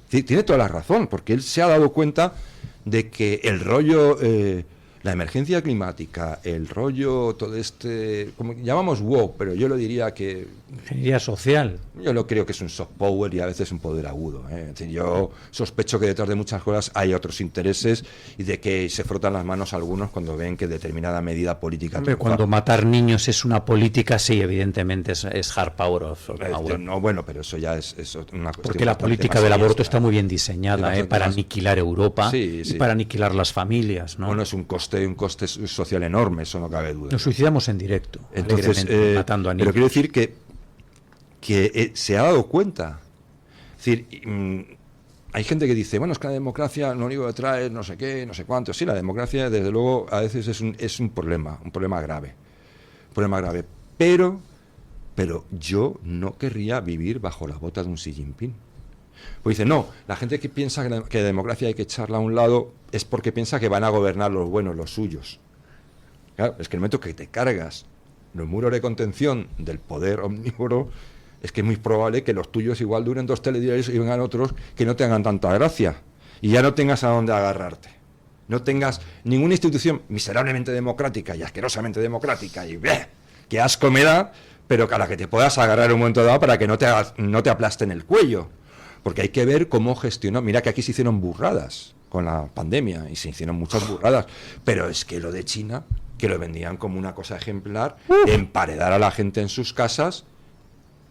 Tiene toda la razón, porque él se ha dado cuenta de que el rollo, la emergencia climática, el rollo, todo como llamamos woke, pero yo lo diría que... Ingeniería social. Yo lo creo que es un soft power y a veces un poder agudo. Es decir, yo sospecho que detrás de muchas cosas hay otros intereses y de que se frotan las manos algunos cuando ven que determinada medida política... Hombre, cuando matar niños es una política, sí, evidentemente es hard power. No, bueno, pero eso ya es una cuestión... Porque la política del aborto está muy bien diseñada para aniquilar Europa y para aniquilar las familias, ¿no? Bueno, es un coste un coste social enorme, eso no cabe duda. Nos suicidamos en directo, entonces, matando a niños. Pero quiero decir que se ha dado cuenta. Es decir, hay gente que dice, bueno, es que la democracia lo único que trae es no sé qué, no sé cuánto. Sí, la democracia, desde luego, a veces es un problema grave. Un problema grave. Pero yo no querría vivir bajo las botas de un Xi Jinping. Pues dice, no, la gente que piensa que la democracia hay que echarla a un lado es porque piensa que van a gobernar los buenos, los suyos. Claro, es que el momento que te cargas los muros de contención del poder omnívoro, es que es muy probable que los tuyos igual duren 2 telediarios y vengan otros que no tengan tanta gracia y ya no tengas a dónde agarrarte. No tengas ninguna institución miserablemente democrática y asquerosamente democrática y ¡qué asco me da! Pero a la que te puedas agarrar en un momento dado para que no te aplasten el cuello. Porque hay que ver cómo gestionó. Mira que aquí se hicieron burradas con la pandemia y se hicieron muchas burradas. Pero es que lo de China, que lo vendían como una cosa ejemplar, de emparedar a la gente en sus casas,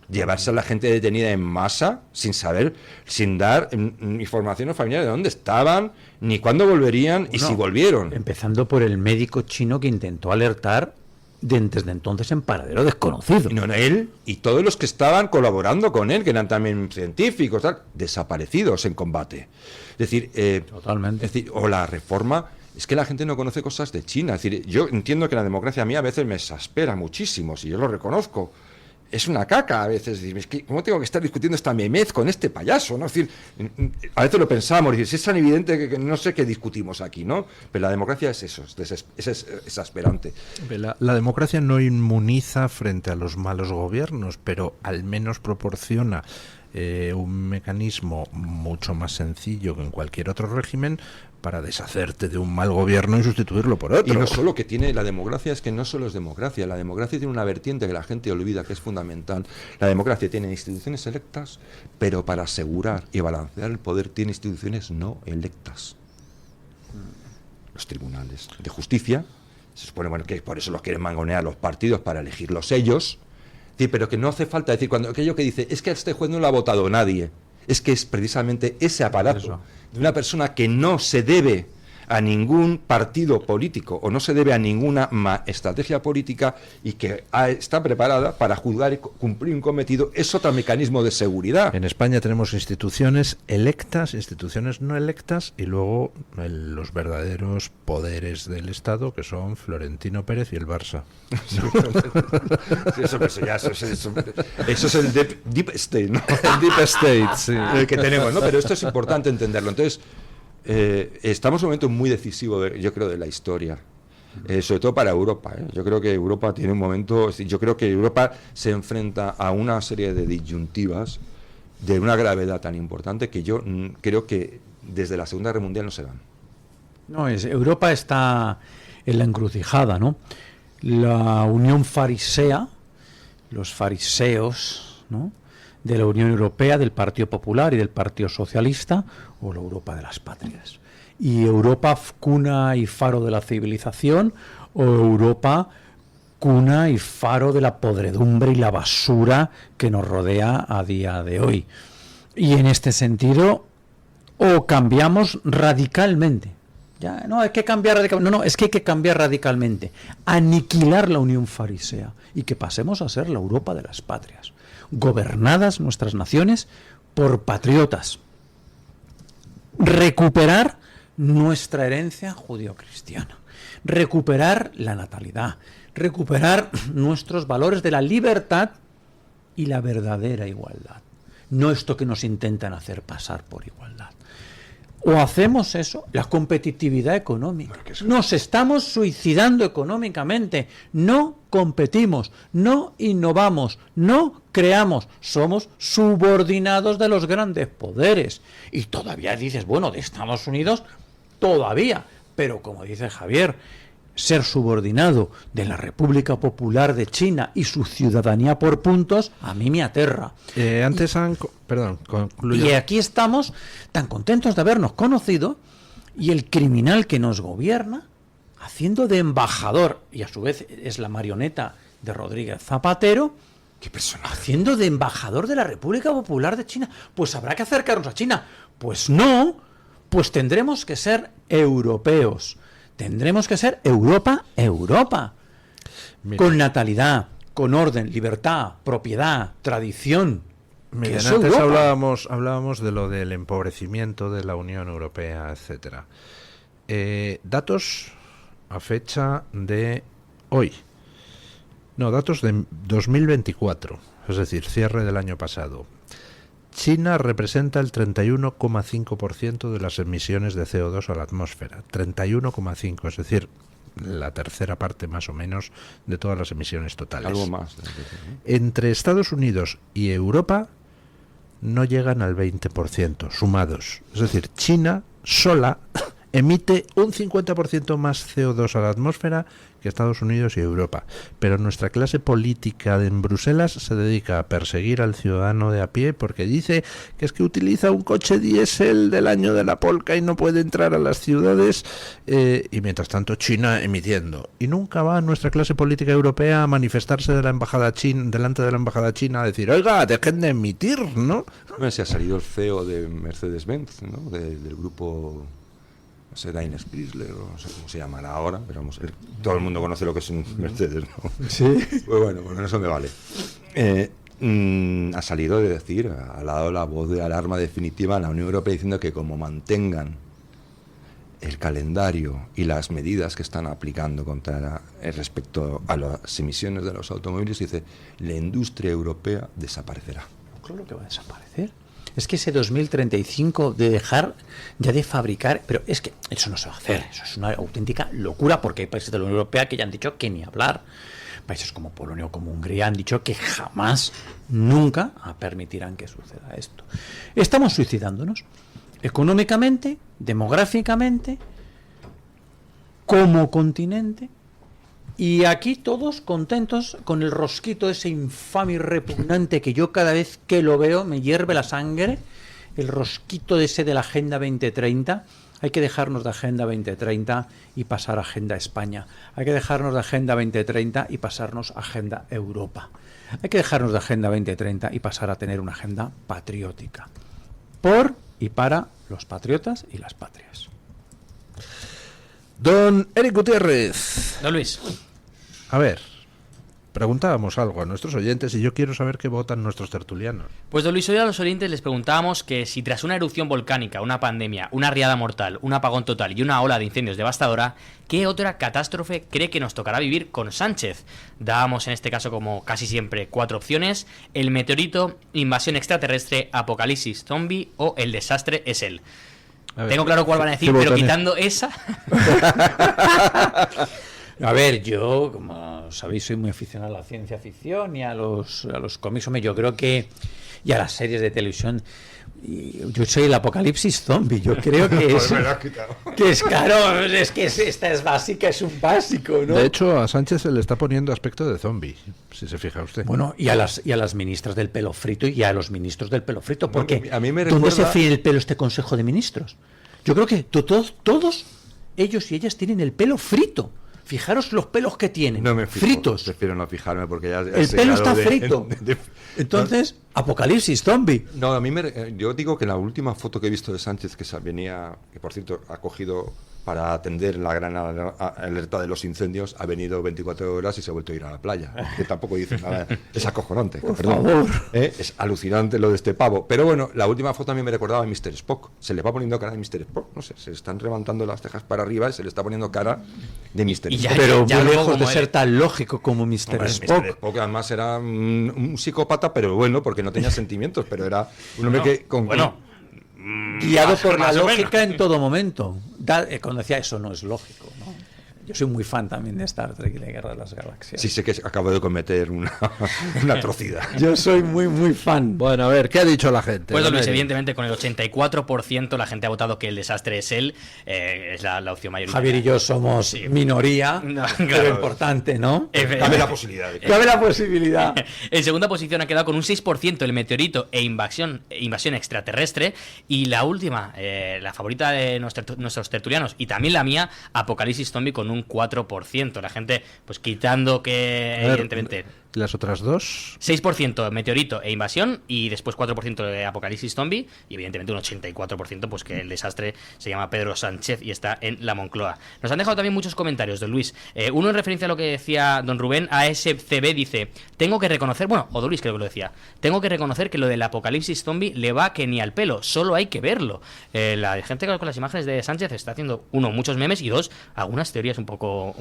llevarse a la gente detenida en masa, sin saber, sin dar información a los familiares de dónde estaban, ni cuándo volverían y si volvieron. Empezando por el médico chino que intentó alertar desde entonces en paradero desconocido. No, él y todos los que estaban colaborando con él, que eran también científicos, desaparecidos en combate. Es decir, totalmente. Es decir, o la reforma, es que la gente no conoce cosas de China. Es decir, yo entiendo que la democracia a mí a veces me exaspera muchísimo, si yo lo reconozco. Es una caca a veces, es que, ¿cómo tengo que estar discutiendo esta memez con este payaso? ¿No? Es decir, a veces lo pensamos, es tan evidente que no sé qué discutimos aquí, ¿no? Pero la democracia es eso, es exasperante. La democracia no inmuniza frente a los malos gobiernos, pero al menos proporciona un mecanismo mucho más sencillo que en cualquier otro régimen para deshacerte de un mal gobierno y sustituirlo por otro. Y no solo que tiene la democracia, es que no solo es democracia, la democracia tiene una vertiente que la gente olvida, que es fundamental. La democracia tiene instituciones electas, pero para asegurar y balancear el poder tiene instituciones no electas. Los tribunales de justicia, se supone que por eso los quieren mangonear los partidos para elegirlos ellos, pero que no hace falta decir, cuando aquello que dice, es que a este juez no lo ha votado nadie, es que es precisamente ese aparato de una persona que no se debe a ningún partido político o no se debe a ninguna estrategia política y que está preparada para juzgar y cumplir un cometido, es otro mecanismo de seguridad. En España tenemos instituciones electas, instituciones no electas y luego los verdaderos poderes del Estado, que son Florentino Pérez y el Barça. Eso es el deep state, ¿no? El deep state, sí. El que tenemos, ¿no? Pero esto es importante entenderlo. Entonces, estamos en un momento muy decisivo, yo creo, de la historia, sobre todo para Europa. Yo creo que Europa tiene un momento, yo creo que Europa se enfrenta a una serie de disyuntivas de una gravedad tan importante que yo creo que desde la Segunda Guerra Mundial no se dan. Europa está en la encrucijada, ¿no? La Unión Farisea, los fariseos, ¿no?, de la Unión Europea, del Partido Popular y del Partido Socialista, o la Europa de las patrias. Y Europa cuna y faro de la civilización, o Europa cuna y faro de la podredumbre y la basura que nos rodea a día de hoy. Y en este sentido, o cambiamos radicalmente. Ya, no, hay que cambiar radicalmente. No, es que hay que cambiar radicalmente. Aniquilar la Unión Farisea y que pasemos a ser la Europa de las patrias. Gobernadas nuestras naciones por patriotas. Recuperar nuestra herencia judio-cristiana. Recuperar la natalidad. Recuperar nuestros valores de la libertad y la verdadera igualdad. No esto que nos intentan hacer pasar por igualdad. O hacemos eso, la competitividad económica. Nos estamos suicidando económicamente. No competimos, no innovamos, no creamos. Somos subordinados de los grandes poderes. Y todavía dices, bueno, de Estados Unidos, todavía. Pero como dice Javier, ser subordinado de la República Popular de China y su ciudadanía por puntos, a mí me aterra. Concluyo. Y aquí estamos tan contentos de habernos conocido y el criminal que nos gobierna haciendo de embajador, y a su vez es la marioneta de Rodríguez Zapatero, ¿qué personaje? Haciendo de embajador de la República Popular de China. Pues habrá que acercarnos a China. Pues no, pues tendremos que ser europeos. Tendremos que ser Europa. Mira. Con natalidad, con orden, libertad, propiedad, tradición. Miren, Que es antes Europa. hablábamos de lo del empobrecimiento de la Unión Europea, etcétera. Datos a fecha de hoy. No, datos de 2024, es decir, cierre del año pasado. China representa el 31,5% de las emisiones de CO2 a la atmósfera. 31,5%, es decir, la tercera parte más o menos de todas las emisiones totales. Algo más. Entre Estados Unidos y Europa no llegan al 20% sumados. Es decir, China sola emite un 50% más CO2 a la atmósfera que Estados Unidos y Europa. Pero nuestra clase política en Bruselas se dedica a perseguir al ciudadano de a pie porque dice que es que utiliza un coche diésel del año de la polca y no puede entrar a las ciudades, y mientras tanto China emitiendo. Y nunca va nuestra clase política europea a manifestarse de la embajada delante de la embajada china a decir, oiga, dejen de emitir, ¿no? Bueno, se ha salido el CEO de Mercedes-Benz, ¿no? Del grupo... No sé, Daimler Chrysler, o no sé cómo se llamará ahora, pero vamos, todo el mundo conoce lo que es un Mercedes, ¿no? Sí. Pues bueno, con eso me vale. Ha salido de decir, ha dado la voz de alarma definitiva a la Unión Europea diciendo que como mantengan el calendario y las medidas que están aplicando respecto a las emisiones de los automóviles, dice, la industria europea desaparecerá. Claro que va a desaparecer. Es que ese 2035 de dejar ya de fabricar, pero es que eso no se va a hacer, eso es una auténtica locura, porque hay países de la Unión Europea que ya han dicho que ni hablar. Países como Polonia o como Hungría han dicho que jamás, nunca permitirán que suceda esto. Estamos suicidándonos económicamente, demográficamente, como continente. Y aquí todos contentos con el rosquito ese infame y repugnante que yo cada vez que lo veo me hierve la sangre, el rosquito ese de la Agenda 2030. Hay que dejarnos de Agenda 2030 y pasar a Agenda España. Hay que dejarnos de Agenda 2030 y pasarnos a Agenda Europa. Hay que dejarnos de Agenda 2030 y pasar a tener una agenda patriótica. Por y para los patriotas y las patrias. Don Eric Gutiérrez. Don Luis. A ver, preguntábamos algo a nuestros oyentes y yo quiero saber qué votan nuestros tertulianos. Pues don Luis, hoy a los oyentes les preguntábamos que si tras una erupción volcánica, una pandemia, una riada mortal, un apagón total y una ola de incendios devastadora, ¿qué otra catástrofe cree que nos tocará vivir con Sánchez? Dábamos en este caso, como casi siempre, 4 opciones: el meteorito, invasión extraterrestre, apocalipsis zombie o el desastre es él. Tengo claro cuál van a decir, pero quitando esa... A ver, yo, como sabéis, soy muy aficionado a la ciencia ficción y a los cómics. Hombre, yo creo que... Y a las series de televisión. Yo soy el apocalipsis zombie. Yo creo que es... que es claro, es que esta es básica, es un básico, ¿no? De hecho, a Sánchez se le está poniendo aspecto de zombie, si se fija usted. Bueno, y a las ministras del pelo frito y a los ministros del pelo frito. Porque bueno, a mí me ¿dónde recuerda... se fríe el pelo este Consejo de Ministros? Yo creo que todos ellos y ellas tienen el pelo frito. Fijaros los pelos que tienen, no me fijo, fritos. Prefiero no fijarme porque ya el pelo está frito. Entonces, apocalipsis zombie. No, a mí yo digo que la última foto que he visto de Sánchez, que venía, que por cierto ha cogido para atender la gran alerta de los incendios, ha venido 24 horas y se ha vuelto a ir a la playa, que tampoco dice nada, es acojonante, por favor. Es alucinante lo de este pavo, pero bueno, la última foto a mí me recordaba a Mr. Spock, se le va poniendo cara de Mr. Spock, no sé, se le están levantando las cejas para arriba y se le está poniendo cara de Mr. Spock. Pero muy lejos de ser tan lógico como Mr. Spock. Mr. Spock además era un psicópata, pero bueno, porque no tenía sentimientos, pero era un hombre que... guiado por la lógica en todo momento. Cuando decía eso no es lógico, ¿no? Yo soy muy fan también de Star Trek y la Guerra de las Galaxias. Sí, sé que acabo de cometer una atrocidad. Yo soy muy fan. Bueno, a ver, ¿qué ha dicho la gente? Pues Luis, evidentemente con el 84% la gente ha votado que el desastre es él, es la opción mayoritaria. Javier y yo somos minoría, pero importante, ¿no? Cabe la posibilidad. Cabe la posibilidad. En segunda posición ha quedado con un 6% el meteorito e invasión extraterrestre. Y la última, la favorita de nuestros tertulianos y también la mía, apocalipsis zombie con un 4%. La gente, pues quitando que, evidentemente... ¿Y las otras dos? 6% Meteorito e Invasión, y después 4% de Apocalipsis Zombie, y evidentemente un 84% pues que el desastre se llama Pedro Sánchez y está en la Moncloa. Nos han dejado también muchos comentarios, don Luis. Uno en referencia a lo que decía don Rubén, ASCB dice: tengo que reconocer, bueno, o don Luis creo que lo decía, tengo que reconocer que lo del Apocalipsis Zombie le va que ni al pelo, solo hay que verlo. La gente con las imágenes de Sánchez está haciendo, uno, muchos memes, y dos, algunas teorías un poco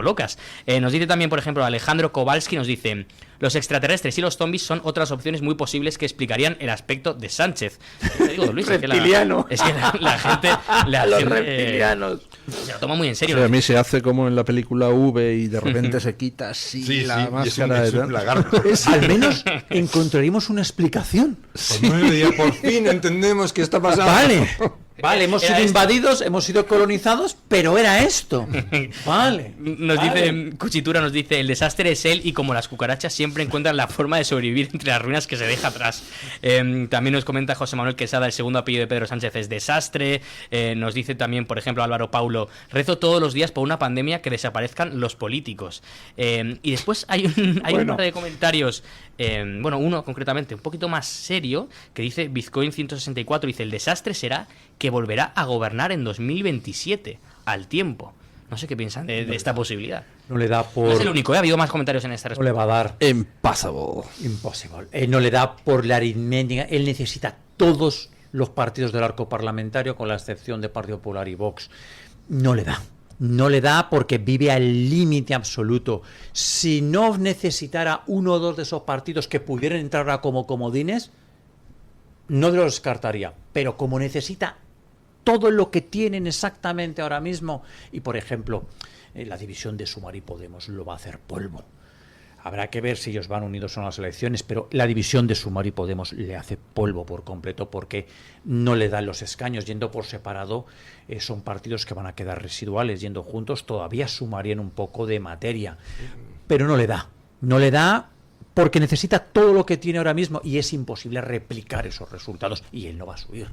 locas. Nos dice también, por ejemplo, Alejandro Kowalski, nos dice: los extraterrestres y los zombies son otras opciones muy posibles que explicarían el aspecto de Sánchez. Te digo, Luis, reptiliano. Es que la gente los reptilianos se lo toma muy en serio. O sea, a mí se hace como en la película V y de repente se quita así la máscara. Es un lagarto. Al menos encontraríamos una explicación. Sí. Por fin entendemos qué está pasando. Vale, hemos sido invadidos, hemos sido colonizados, pero era esto. Vale. Nos dice, Cuchitura nos dice: el desastre es él, y como las cucarachas siempre encuentran la forma de sobrevivir entre las ruinas que se deja atrás. También nos comenta José Manuel Quesada: el segundo apellido de Pedro Sánchez es desastre. Nos dice también, por ejemplo, Álvaro Paulo: rezo todos los días por una pandemia que desaparezcan los políticos. Y después hay un par de comentarios, uno concretamente un poquito más serio, que dice Bitcoin 164, dice: el desastre será que volverá a gobernar en 2027, al tiempo. No sé qué piensan de esta posibilidad. No le da por... No es el único, ha habido más comentarios en esta respuesta. No le va a dar... Impossible. No le da por la aritmética. Él necesita todos los partidos del arco parlamentario, con la excepción de Partido Popular y Vox. No le da. No le da porque vive al límite absoluto. Si no necesitara uno o dos de esos partidos que pudieran entrar ahora como comodines, no los descartaría. Pero como necesita todo lo que tienen exactamente ahora mismo, y por ejemplo, la división de Sumar y Podemos lo va a hacer polvo. Habrá que ver si ellos van unidos o no a las elecciones, pero la división de Sumar y Podemos le hace polvo por completo, porque no le dan los escaños. Yendo por separado, son partidos que van a quedar residuales. Yendo juntos todavía sumarían un poco de materia, pero no le da porque necesita todo lo que tiene ahora mismo, y es imposible replicar esos resultados, y él no va a subir.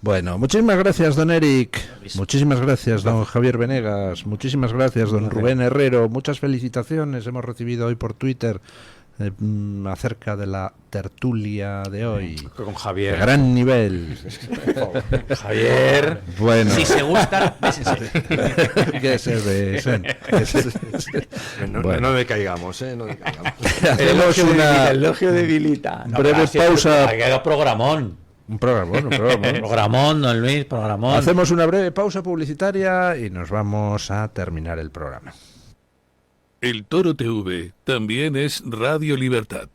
Bueno, muchísimas gracias, don Eric. Muchísimas gracias, don Javier Venegas. Muchísimas gracias, don Rubén Herrero. Muchas felicitaciones hemos recibido hoy por Twitter acerca de la tertulia de hoy. Con Javier. De gran nivel. Javier. Bueno. Si se gustan, bésense. Que se besen. No decaigamos, no decaigamos. Hacemos el elogio debilita. Breve pausa. Programón. Un programón, don Luis, programón. Hacemos una breve pausa publicitaria y nos vamos a terminar el programa. El Toro TV también es Radio Libertad.